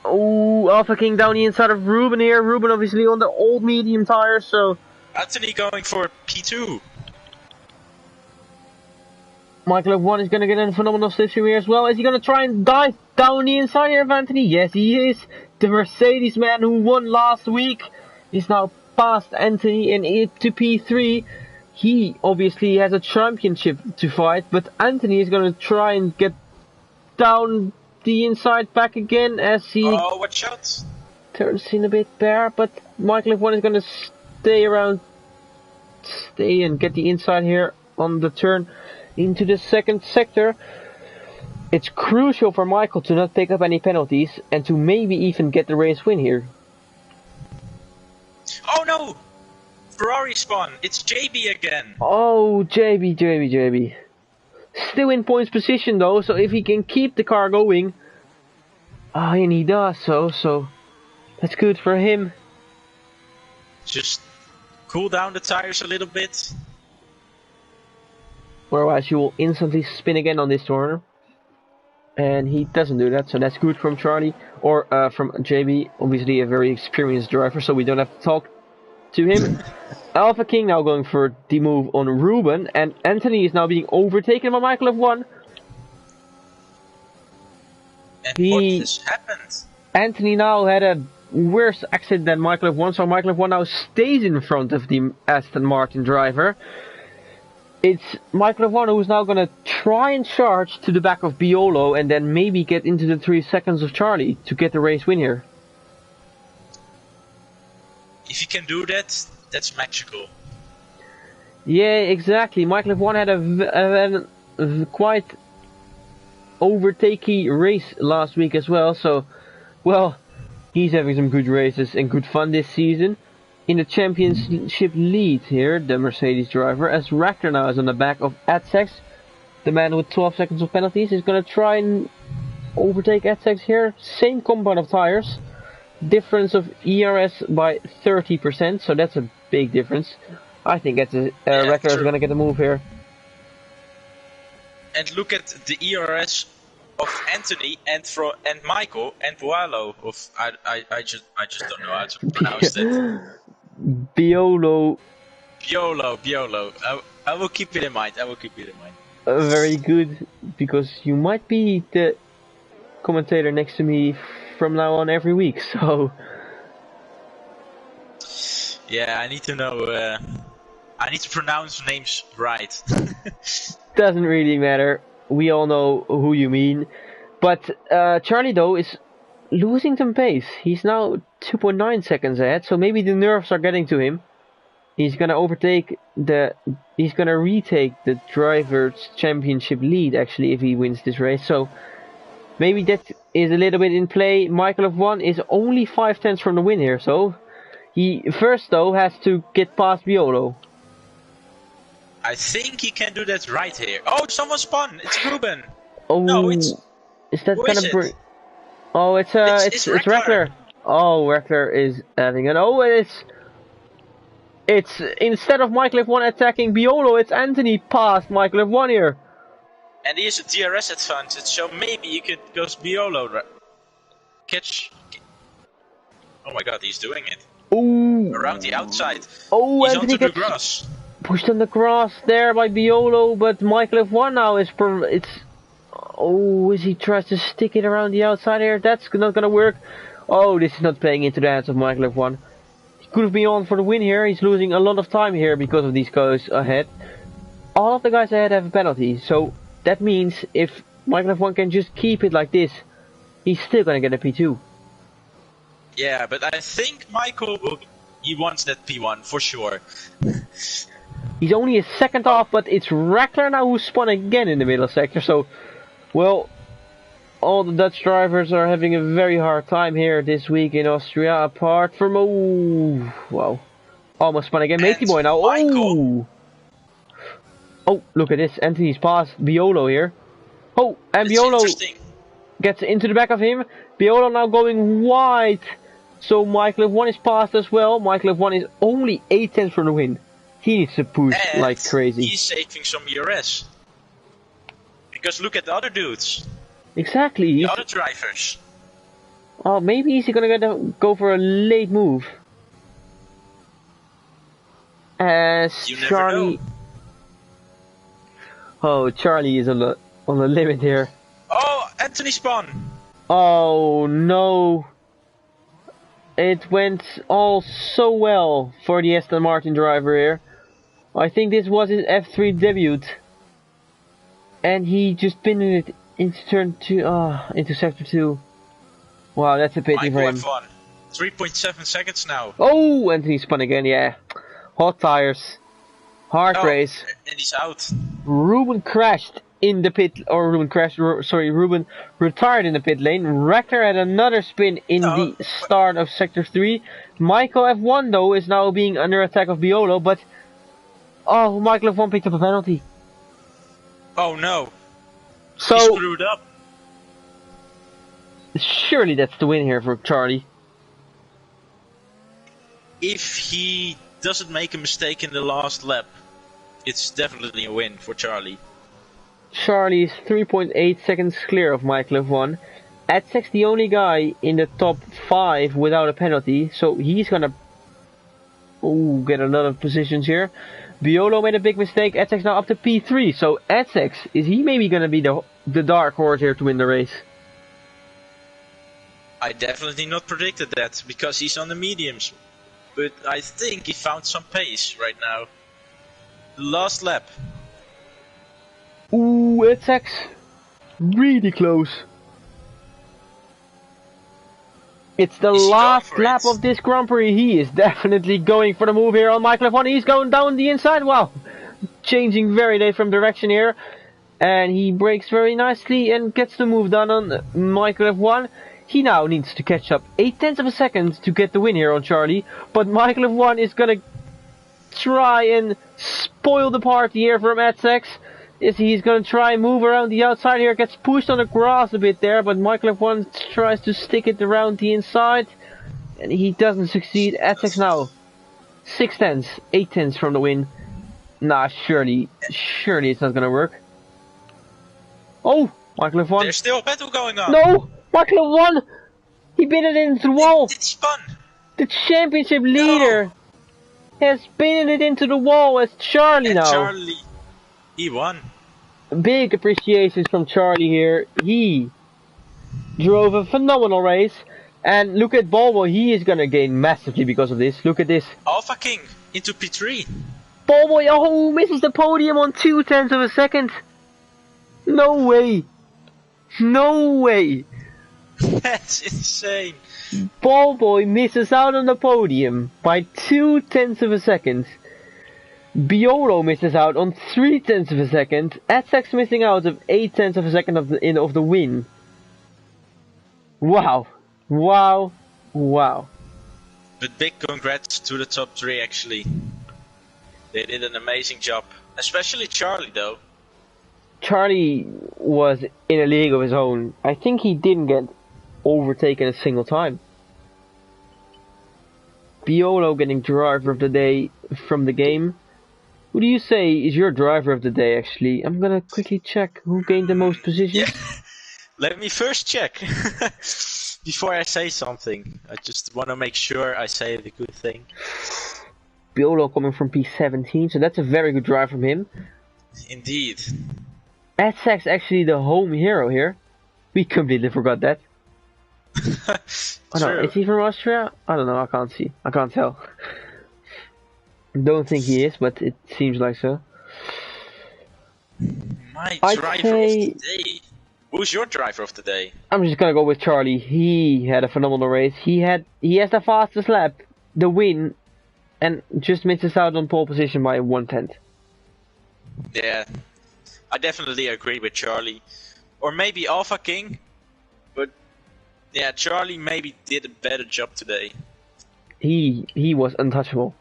[SPEAKER 1] Oh, Alpha King down the inside of Ruben here. Ruben obviously on the old medium tires, so...
[SPEAKER 2] Anthony going for P2.
[SPEAKER 1] Michael F1 is going to get a phenomenal slipstream here as well. Is he going to try and dive down the inside here of Anthony? Yes, he is. The Mercedes man who won last week is now past Anthony and to P3. He obviously has a championship to fight, but Anthony is going to try and get down the inside back again as he
[SPEAKER 2] watch out.
[SPEAKER 1] Turns in a bit bare, but Michael F1 is going to stay and get the inside here on the turn into the second sector. It's crucial for Michael to not pick up any penalties and to maybe even get the race win here.
[SPEAKER 2] Oh no! Ferrari spawn, it's JB again.
[SPEAKER 1] Oh, JB. Still in points position though, so if he can keep the car going, and he does so that's good for him.
[SPEAKER 2] Just cool down the tires a little bit.
[SPEAKER 1] Otherwise, he will instantly spin again on this corner. And he doesn't do that, so that's good from Charlie, or from JB, obviously a very experienced driver, so we don't have to talk to him. Alpha King now going for the move on Ruben, and Anthony is now being overtaken by Michael F1.
[SPEAKER 2] And what has happened?
[SPEAKER 1] Anthony now had a worse accident than Michael F1, so Michael F1 now stays in front of the Aston Martin driver. It's Michael F1 who's now going to try and charge to the back of Biolo and then maybe get into the 3 seconds of Charlie to get the race win here.
[SPEAKER 2] If you can do that, that's magical.
[SPEAKER 1] Yeah, exactly. Michael F1 had a quite overtakey race last week as well, so, well, he's having some good races and good fun this season. In the championship lead here, the Mercedes driver, as Rackler now is on the back of Atsex, the man with 12 seconds of penalties, is going to try and overtake Atsex here. Same compound of tires, difference of ERS by 30%, so that's a big difference. I think Rackler is going to get a move here.
[SPEAKER 2] And look at the ERS of Anthony and Michael and Boalo of I just don't know how to pronounce it.
[SPEAKER 1] Biolo.
[SPEAKER 2] I will keep it in mind.
[SPEAKER 1] Very good, because you might be the commentator next to me from now on every week. So.
[SPEAKER 2] Yeah, I need to know. I need to pronounce names right.
[SPEAKER 1] Doesn't really matter. We all know who you mean. But Charlie though is losing some pace. He's now 2.9 seconds ahead, so maybe the nerves are getting to him. He's gonna retake the driver's championship lead actually if he wins this race. So maybe that is a little bit in play. Michael F1 is only 5/10 from the win here, so he first though has to get past Biolo.
[SPEAKER 2] I think he can do that right here. Oh, someone spun! It's Ruben!
[SPEAKER 1] Oh,
[SPEAKER 2] no, it's...
[SPEAKER 1] Is that gonna break? Oh, it's Rackler. Oh, Rackler is having an... Oh, it's instead of Michael F1 attacking Biolo, it's Anthony past Michael F1 here.
[SPEAKER 2] And he has a DRS advantage, so maybe you could go Biolo. Catch... Oh my god, he's doing it.
[SPEAKER 1] Ooh.
[SPEAKER 2] Around the outside.
[SPEAKER 1] Oh,
[SPEAKER 2] he's
[SPEAKER 1] Anthony
[SPEAKER 2] onto the grass.
[SPEAKER 1] Pushed on the grass there by Biolo, but Michael F1 now is as he tries to stick it around the outside here. That's not gonna work. Oh, this is not playing into the hands of Michael F1. He could have been on for the win here. He's losing a lot of time here because of these guys ahead. All of the guys ahead have a penalty, so that means if Michael F1 can just keep it like this, he's still gonna get a P2.
[SPEAKER 2] Yeah, but I think he wants that P1 for sure.
[SPEAKER 1] He's only a second off, but it's Rackler now who spun again in the middle sector, so, well, all the Dutch drivers are having a very hard time here this week in Austria, apart from, oh, wow, almost spun again, Matey Boy now, oh! Oh, look at this, Anthony's past Biolo here. Oh, and Biolo gets into the back of him, Biolo now going wide, so Michael F1 is passed as well, Michael F1 is only 8/10 from the win. He needs to push like crazy.
[SPEAKER 2] He's saving some ERS. Because look at the other dudes.
[SPEAKER 1] Exactly.
[SPEAKER 2] The other drivers.
[SPEAKER 1] Oh, maybe he's gonna go for a late move. As Charlie.
[SPEAKER 2] Know.
[SPEAKER 1] Oh, Charlie is on the limit here.
[SPEAKER 2] Oh, Anthony spun.
[SPEAKER 1] Oh no. It went all so well for the Aston Martin driver here. I think this was his F3 debut. And he just pinned it into sector 2. Wow, that's a pity for him.
[SPEAKER 2] 3.7 seconds now.
[SPEAKER 1] Oh, Anthony spun again, yeah. Hot tires. Hard race.
[SPEAKER 2] And he's out.
[SPEAKER 1] Ruben crashed in the pit, Ruben retired in the pit lane. Rackler had another spin in the start of sector 3. Michael F1 though is now being under attack of Biolo, but oh, Michael F1 picked up a penalty.
[SPEAKER 2] Oh no.
[SPEAKER 1] So
[SPEAKER 2] he screwed up.
[SPEAKER 1] Surely that's the win here for Charlie.
[SPEAKER 2] If he doesn't make a mistake in the last lap, it's definitely a win for Charlie.
[SPEAKER 1] Charlie is 3.8 seconds clear of Michael F1. Adsec's the only guy in the top 5 without a penalty, so he's gonna get a lot of positions here. Biolo made a big mistake. Adsec's now up to P3, so Adsec, is he maybe gonna be the dark horse here to win the race?
[SPEAKER 2] I definitely not predicted that, because he's on the mediums. But I think he found some pace right now. The last lap.
[SPEAKER 1] Ooh, Adsec. Really close. It's the last lap of this Grand Prix. He is definitely going for the move here on Michael F1. He's going down the inside. Wow. Changing very late from direction here. And he brakes very nicely and gets the move done on Michael F1. He now needs to catch up 0.8 of a second to get the win here on Charlie. But Michael F1 is going to try and spoil the party here from Adsec. He's going to try and move around the outside here. Gets pushed on the grass a bit there. But Michael F1 tries to stick it around the inside. And he doesn't succeed. Adsec now 0.6, 0.8 from the win. Nah, surely it's not going to work. Oh, Michael F1.
[SPEAKER 2] There's still a battle going on.
[SPEAKER 1] No! Michael F1! He bit it into the wall!
[SPEAKER 2] It spun!
[SPEAKER 1] The championship leader has pinned it into the wall as Charlie now.
[SPEAKER 2] Charlie, he won.
[SPEAKER 1] Big appreciations from Charlie here. He drove a phenomenal race. And look at Balbo, he is gonna gain massively because of this. Look at this.
[SPEAKER 2] Alpha King into P3.
[SPEAKER 1] Balbo, misses the podium on 0.2 of a second. No way. No way.
[SPEAKER 2] That's insane.
[SPEAKER 1] Ballboy misses out on the podium by 0.2 of a second. Biolo misses out on 0.3 of a second. Adsec missing out of 0.8 of a second of the win. Wow. Wow. Wow.
[SPEAKER 2] But big congrats to the top 3 actually. They did an amazing job. Especially Charlie though.
[SPEAKER 1] Charlie was in a league of his own. I think he didn't get overtaken a single time. Biolo getting driver of the day from the game. Who do you say is your driver of the day actually? I'm gonna quickly check who gained the most positions.
[SPEAKER 2] Yeah. Let me first check. Before I say something. I just want to make sure I say the good thing.
[SPEAKER 1] Biolo coming from P17, so that's a very good drive from him.
[SPEAKER 2] Indeed.
[SPEAKER 1] Adsec's actually the home hero here. We completely forgot that. Oh no, is he from Austria? I don't know, I can't see. I can't tell. Don't think he is, but it seems like so.
[SPEAKER 2] My driver of the day. Who's your driver of the day?
[SPEAKER 1] I'm just gonna go with Charlie. He had a phenomenal race. He has the fastest lap, the win, and just misses out on pole position by 1/10.
[SPEAKER 2] Yeah. I definitely agree with Charlie. Or maybe Alpha King. But yeah, Charlie maybe did a better job today.
[SPEAKER 1] He was untouchable.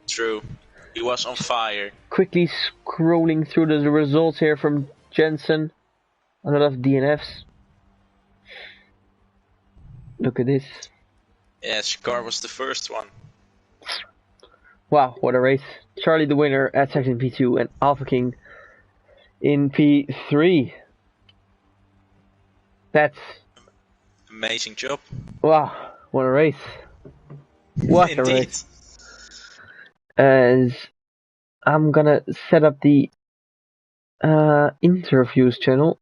[SPEAKER 2] True. He was on fire.
[SPEAKER 1] Quickly scrolling through the results here from Jensen. A lot of DNFs. Look at this.
[SPEAKER 2] Yeah, Scar was the first one.
[SPEAKER 1] Wow, what a race. Charlie the winner at section P2 and Alpha King in P3. That's
[SPEAKER 2] amazing job.
[SPEAKER 1] Wow, what a race. What a race. As I'm gonna set up the interviews channel.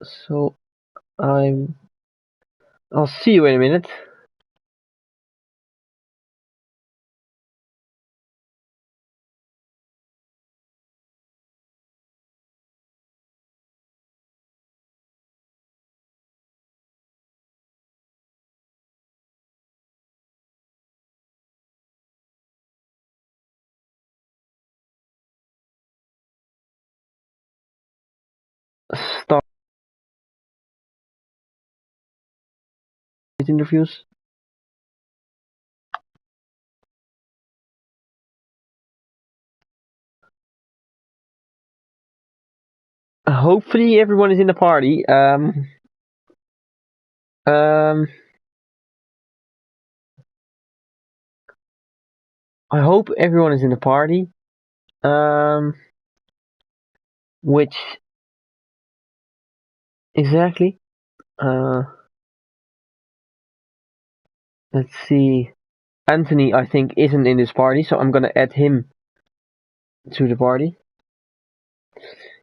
[SPEAKER 1] So I'll see you in a minute. Start interviews. Hopefully everyone is in the party. I hope everyone is in the party. Which exactly. Let's see. Anthony, I think, isn't in this party, so I'm gonna add him to the party.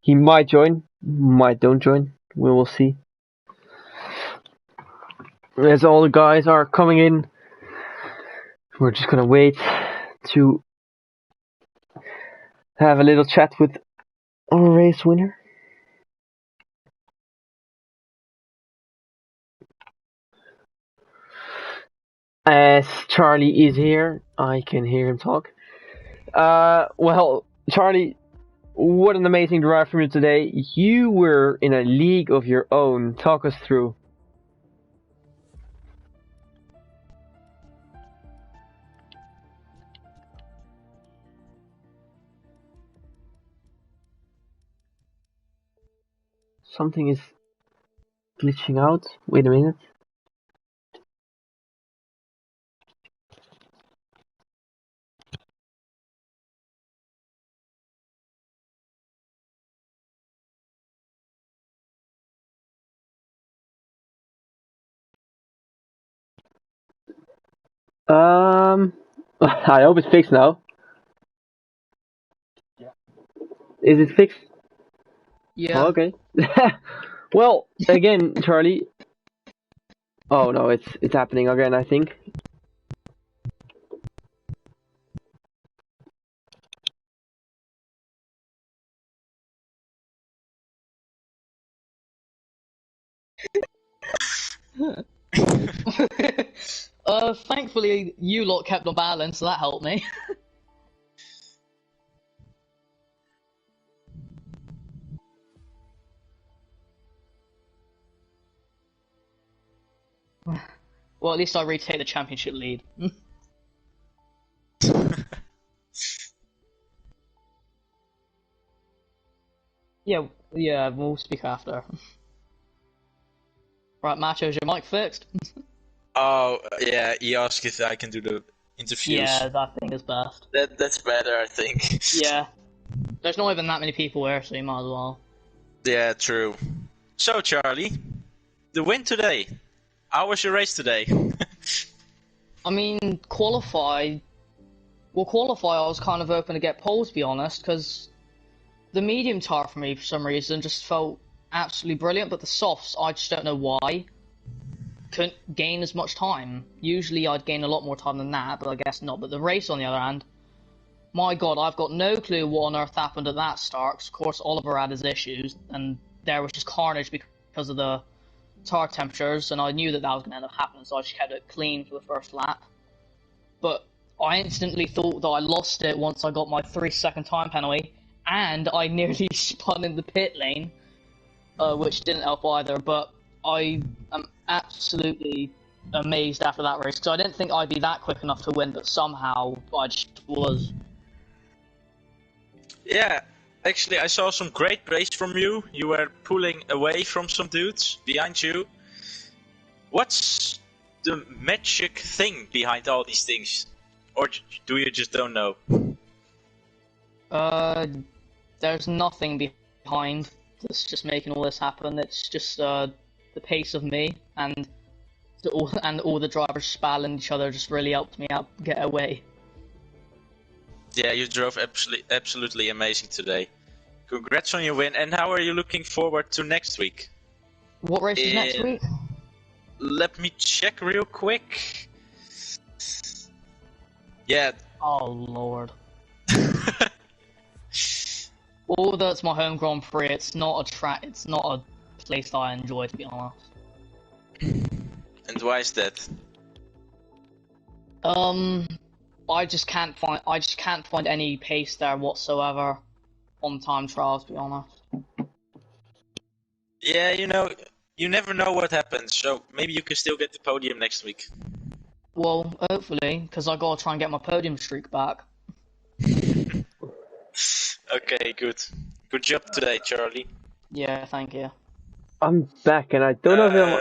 [SPEAKER 1] He might join, might don't join. We will see. As all the guys are coming in, we're just gonna wait to have a little chat with our race winner. As Charlie is here, I can hear him talk. Well, Charlie, what an amazing drive from you today. You were in a league of your own. Talk us through. Something is glitching out. Wait a minute. I hope it's fixed now. Is it fixed?
[SPEAKER 3] Yeah.
[SPEAKER 1] Oh, okay. Well, again, Charlie. Oh no, it's happening again, I think.
[SPEAKER 3] Thankfully you lot kept on balance, so that helped me. Well, at least I retake the championship lead. Yeah, we'll speak after. Right, Macho, is your mic fixed?
[SPEAKER 2] Oh, yeah, he asked if I can do the interviews.
[SPEAKER 3] Yeah, that thing is best.
[SPEAKER 2] That's better, I think.
[SPEAKER 3] Yeah. There's not even that many people here, so you might as well.
[SPEAKER 2] Yeah, true. So, Charlie, the win today. How was your race today?
[SPEAKER 3] I mean, qualify, I was kind of hoping to get poles, to be honest, because the medium tire for me, for some reason, just felt absolutely brilliant, but the softs, I just don't know why, couldn't gain as much time. Usually I'd gain a lot more time than that, but I guess not. But the race, on the other hand, my god, I've got no clue what on earth happened at that start, 'cause of course Oliver had his issues, and there was just carnage because of the tire temperatures, and I knew that was going to end up happening, so I just kept it clean for the first lap. But I instantly thought that I lost it once I got my 3-second time penalty, and I nearly spun in the pit lane, which didn't help either. But I am absolutely amazed after that race, because I didn't think I'd be that quick enough to win, but somehow I just was.
[SPEAKER 2] Yeah, actually, I saw some great pace from you. You were pulling away from some dudes behind you. What's the magic thing behind all these things? Or do you just don't know?
[SPEAKER 3] There's nothing behind that's just making all this happen. It's just the pace of me, and all the drivers spalling each other just really helped me out get away.
[SPEAKER 2] Yeah, you drove absolutely amazing today. Congrats on your win, and how are you looking forward to next week?
[SPEAKER 3] What race is next week?
[SPEAKER 2] Let me check real quick. Yeah.
[SPEAKER 3] Oh lord. Although it's my home Grand Prix, it's not a place that I enjoy, to be honest.
[SPEAKER 2] And why is that?
[SPEAKER 3] I just can't find any pace there whatsoever on time trials, to be honest.
[SPEAKER 2] Yeah, you never know what happens, so maybe you can still get the podium next week.
[SPEAKER 3] Well, hopefully, because I gotta try and get my podium streak back.
[SPEAKER 2] Okay, good. Good job today, Charlie.
[SPEAKER 3] Yeah, thank you.
[SPEAKER 1] I'm back, and I don't know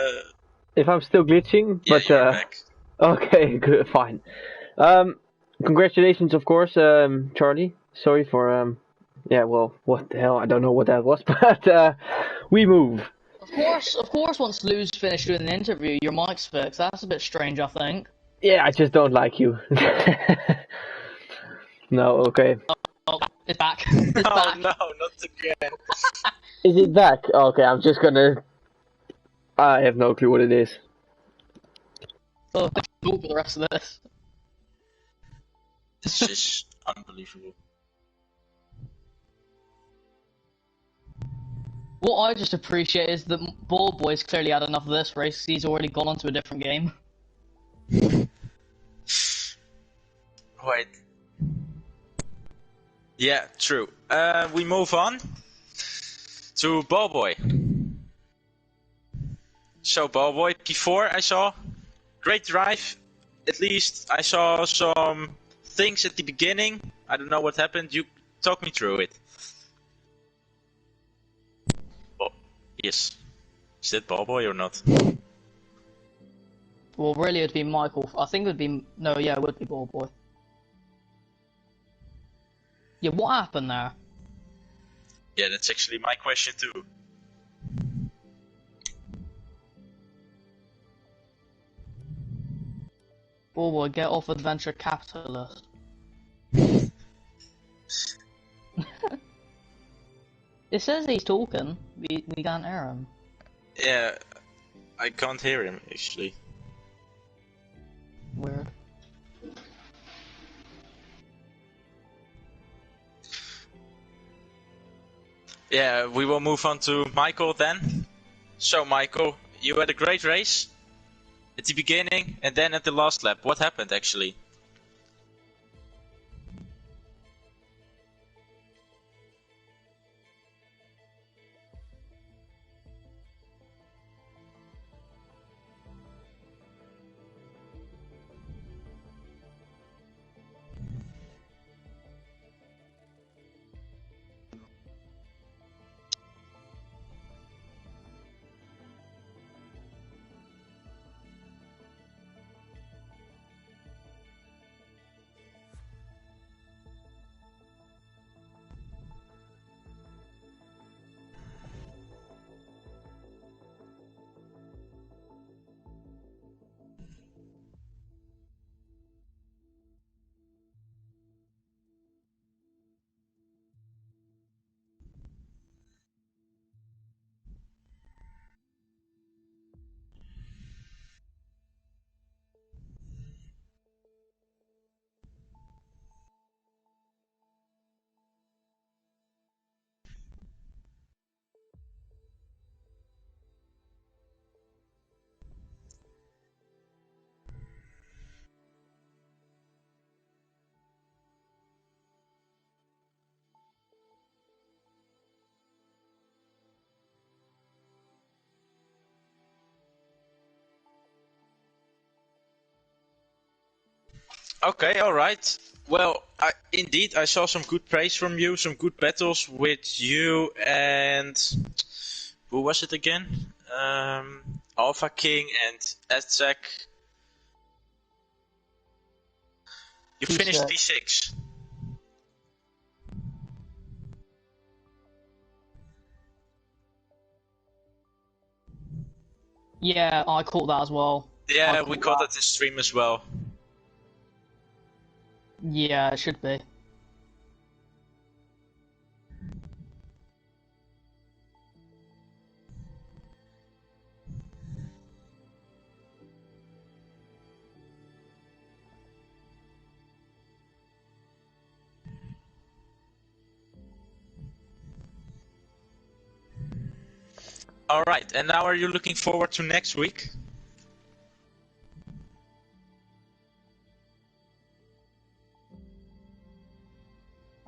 [SPEAKER 1] if I'm still glitching,
[SPEAKER 2] yeah,
[SPEAKER 1] but
[SPEAKER 2] you're back.
[SPEAKER 1] Okay, good, fine. Congratulations, of course, Charlie. Sorry for yeah, well, what the hell? I don't know what that was, but we move.
[SPEAKER 3] Of course, once Lou's finished doing the interview, your mic's fixed. That's a bit strange, I think.
[SPEAKER 1] Yeah, I just don't like you. No, okay.
[SPEAKER 3] Oh, it's back. It's
[SPEAKER 2] Oh
[SPEAKER 3] back.
[SPEAKER 2] no, not again.
[SPEAKER 1] Is it back? Okay, I'm just gonna... I have no clue what it is.
[SPEAKER 3] Oh, cool for the rest of this.
[SPEAKER 2] This is unbelievable.
[SPEAKER 3] What I just appreciate is that Ball Boy's clearly had enough of this race. He's already gone on to a different game.
[SPEAKER 2] Wait. Yeah, true. We move on to Ballboy. So Ballboy, P4 I saw. Great drive. At least I saw some things at the beginning. I don't know what happened. You talk me through it. Oh, yes. Is that Ballboy or not?
[SPEAKER 3] Well, really, it'd be Michael. I think it would be... No, yeah, it would be Ball Boy. Yeah, what happened there?
[SPEAKER 2] Yeah, that's actually my question too.
[SPEAKER 3] Ball Boy, get off Adventure Capitalist. It says he's talking. We can't hear him.
[SPEAKER 2] Yeah, I can't hear him actually.
[SPEAKER 3] Weird.
[SPEAKER 2] Yeah, we will move on to Michael then. So Michael, you had a great race at the beginning and then at the last lap. What happened actually? Okay, alright. Well, indeed, I saw some good praise from you, some good battles with you and... Who was it again? Alpha King and Aztec. You finished P6.
[SPEAKER 3] Yeah, I caught that as well.
[SPEAKER 2] Yeah, we caught that in stream as well.
[SPEAKER 3] Yeah, it should be.
[SPEAKER 2] Alright, and now are you looking forward to next week?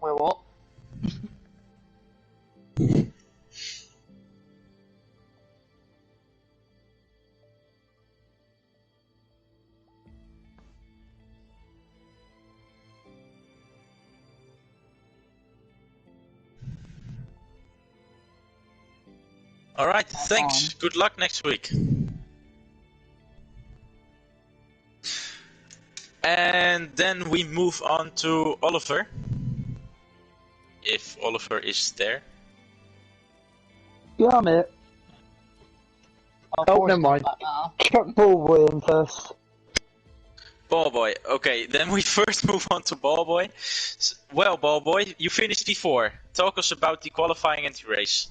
[SPEAKER 3] Wait, what?
[SPEAKER 2] Alright, thanks. Good luck next week. And then we move on to Oliver. If Oliver is there.
[SPEAKER 4] Yeah, I'm here. Oh, never mind. Chuck Ballboy in first.
[SPEAKER 2] Ballboy. Okay, then we first move on to Ballboy. Well, Ballboy, you finished P4. Talk us about the qualifying and the race.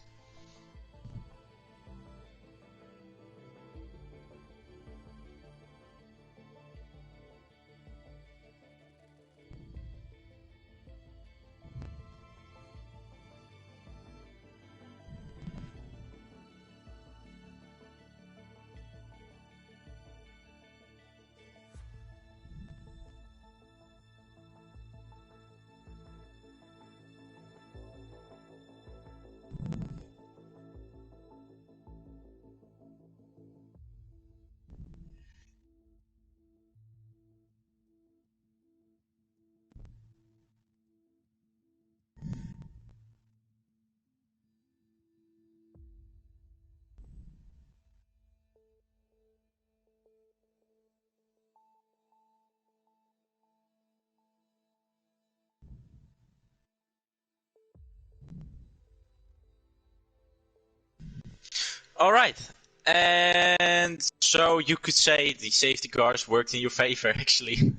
[SPEAKER 2] Alright, and so you could say the safety cars worked in your favor, actually.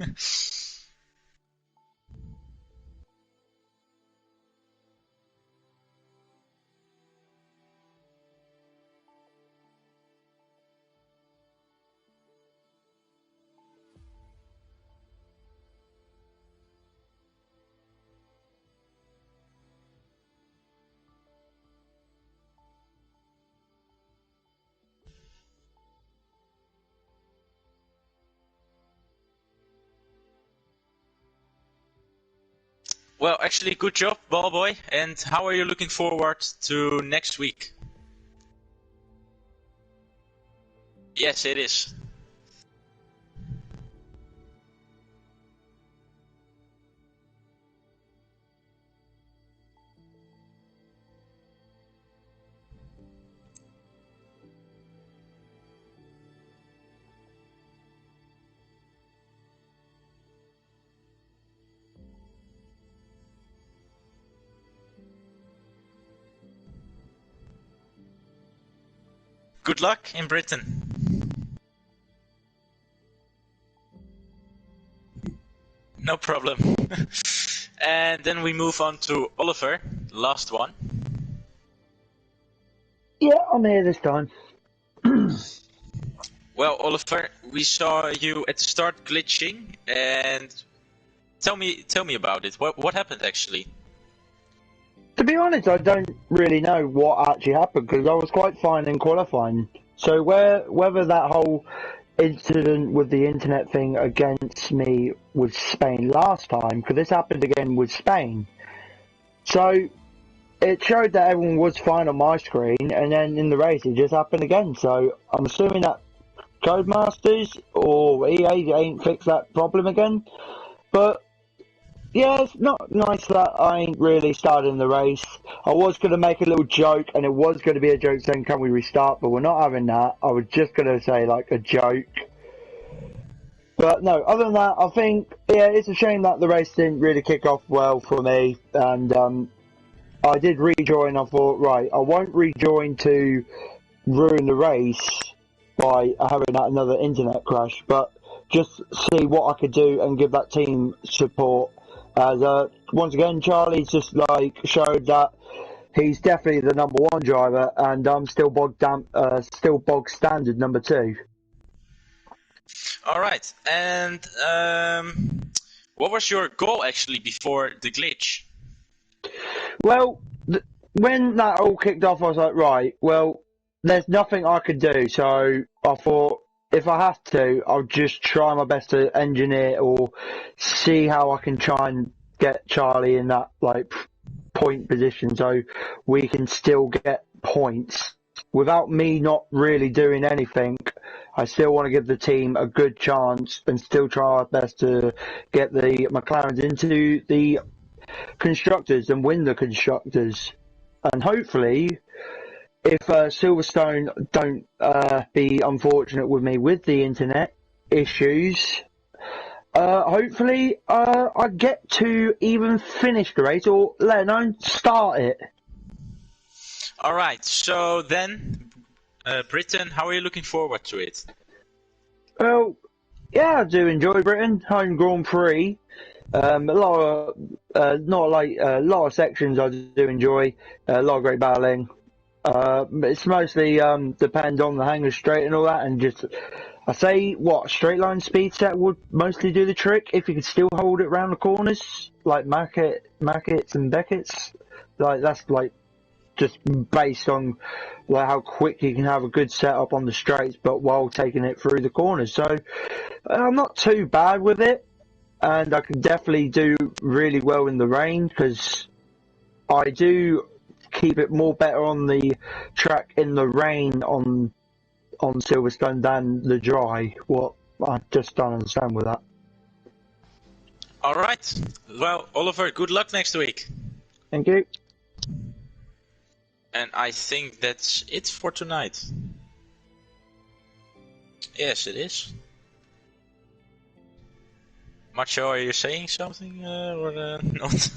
[SPEAKER 2] Well, actually, good job, Ballboy. And how are you looking forward to next week? Yes, it is. Good luck in Britain. No problem. And then we move on to Oliver, last one.
[SPEAKER 4] Yeah, I'm here this time.
[SPEAKER 2] Well, Oliver, we saw you at the start glitching, and tell me about it. What happened actually?
[SPEAKER 4] To be honest, I don't really know what actually happened because I was quite fine in qualifying. So whether that whole incident with the internet thing against me with Spain last time, because this happened again with Spain. So it showed that everyone was fine on my screen, and then in the race it just happened again. So I'm assuming that Codemasters or EA ain't fixed that problem again. But yeah, it's not nice that I ain't really started in the race. I was going to make a little joke, and it was going to be a joke saying, can we restart? But we're not having that. I was just going to say, like, a joke. But no, other than that, I think, yeah, it's a shame that the race didn't really kick off well for me. And I did rejoin. I thought, right, I won't rejoin to ruin the race by having another internet crash, but just see what I could do and give that team support. As once again, Charlie's just like showed that he's definitely the number one driver, and I'm still bog standard number two.
[SPEAKER 2] All right, and what was your goal actually before the glitch?
[SPEAKER 4] Well, when that all kicked off, I was like, right, well, there's nothing I could do, so I thought, if I have to, I'll just try my best to engineer or see how I can try and get Charlie in that like point position so we can still get points without me not really doing anything. I still want to give the team a good chance and still try our best to get the McLarens into the constructors and win the constructors. And hopefully, if Silverstone don't be unfortunate with me with the internet issues, hopefully I get to even finish the race or let alone start it.
[SPEAKER 2] All right, so then Britain, how are you looking forward to it?
[SPEAKER 4] Well, yeah, I do enjoy Britain. Home Grand Prix. A lot of a lot of sections I do enjoy. A lot of great battling. It's mostly depend on the hanger straight and all that, and just I say what straight line speed set would mostly do the trick if you could still hold it round the corners like Mackett's and Beckett's. Like that's like just based on like how quick you can have a good setup on the straights, but while taking it through the corners. So I'm not too bad with it, and I can definitely do really well in the rain because I do keep it more better on the track in the rain on Silverstone than the dry. What I just don't understand with that.
[SPEAKER 2] All right. Well, Oliver, good luck next week.
[SPEAKER 4] Thank you.
[SPEAKER 2] And I think that's it for tonight. Yes, it is. Macho, are you saying something or not?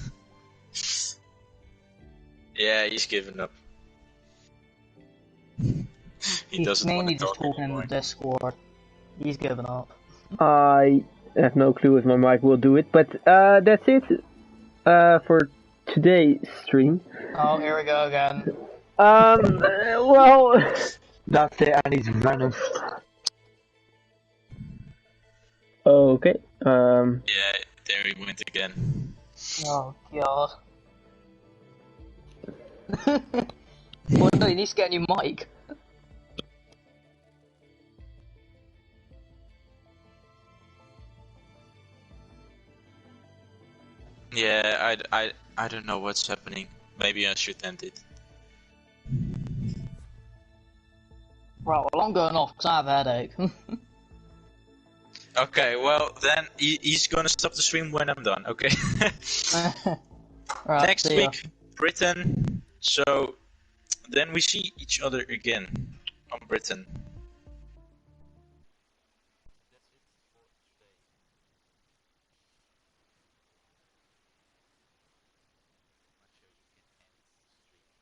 [SPEAKER 2] Yeah, he's given up. He doesn't want
[SPEAKER 3] mainly
[SPEAKER 2] to
[SPEAKER 3] just
[SPEAKER 2] talk
[SPEAKER 3] talking in
[SPEAKER 2] anymore.
[SPEAKER 3] the Discord. He's given up.
[SPEAKER 1] I have no clue if my mic will do it, but that's it for today's stream.
[SPEAKER 3] Oh, here we go again.
[SPEAKER 1] Well,
[SPEAKER 4] That's it, and he's vanished.
[SPEAKER 1] okay.
[SPEAKER 2] Yeah, there he went again.
[SPEAKER 3] Oh god. Well, no, you need to get a new mic.
[SPEAKER 2] Yeah, I don't know what's happening. Maybe I should end it.
[SPEAKER 3] Right, well, I'm going off because I have a headache.
[SPEAKER 2] Okay, well then he's gonna stop the stream when I'm done. Okay.
[SPEAKER 3] Right,
[SPEAKER 2] Next
[SPEAKER 3] see ya.
[SPEAKER 2] week, Britain. So then we see each other again on Britain.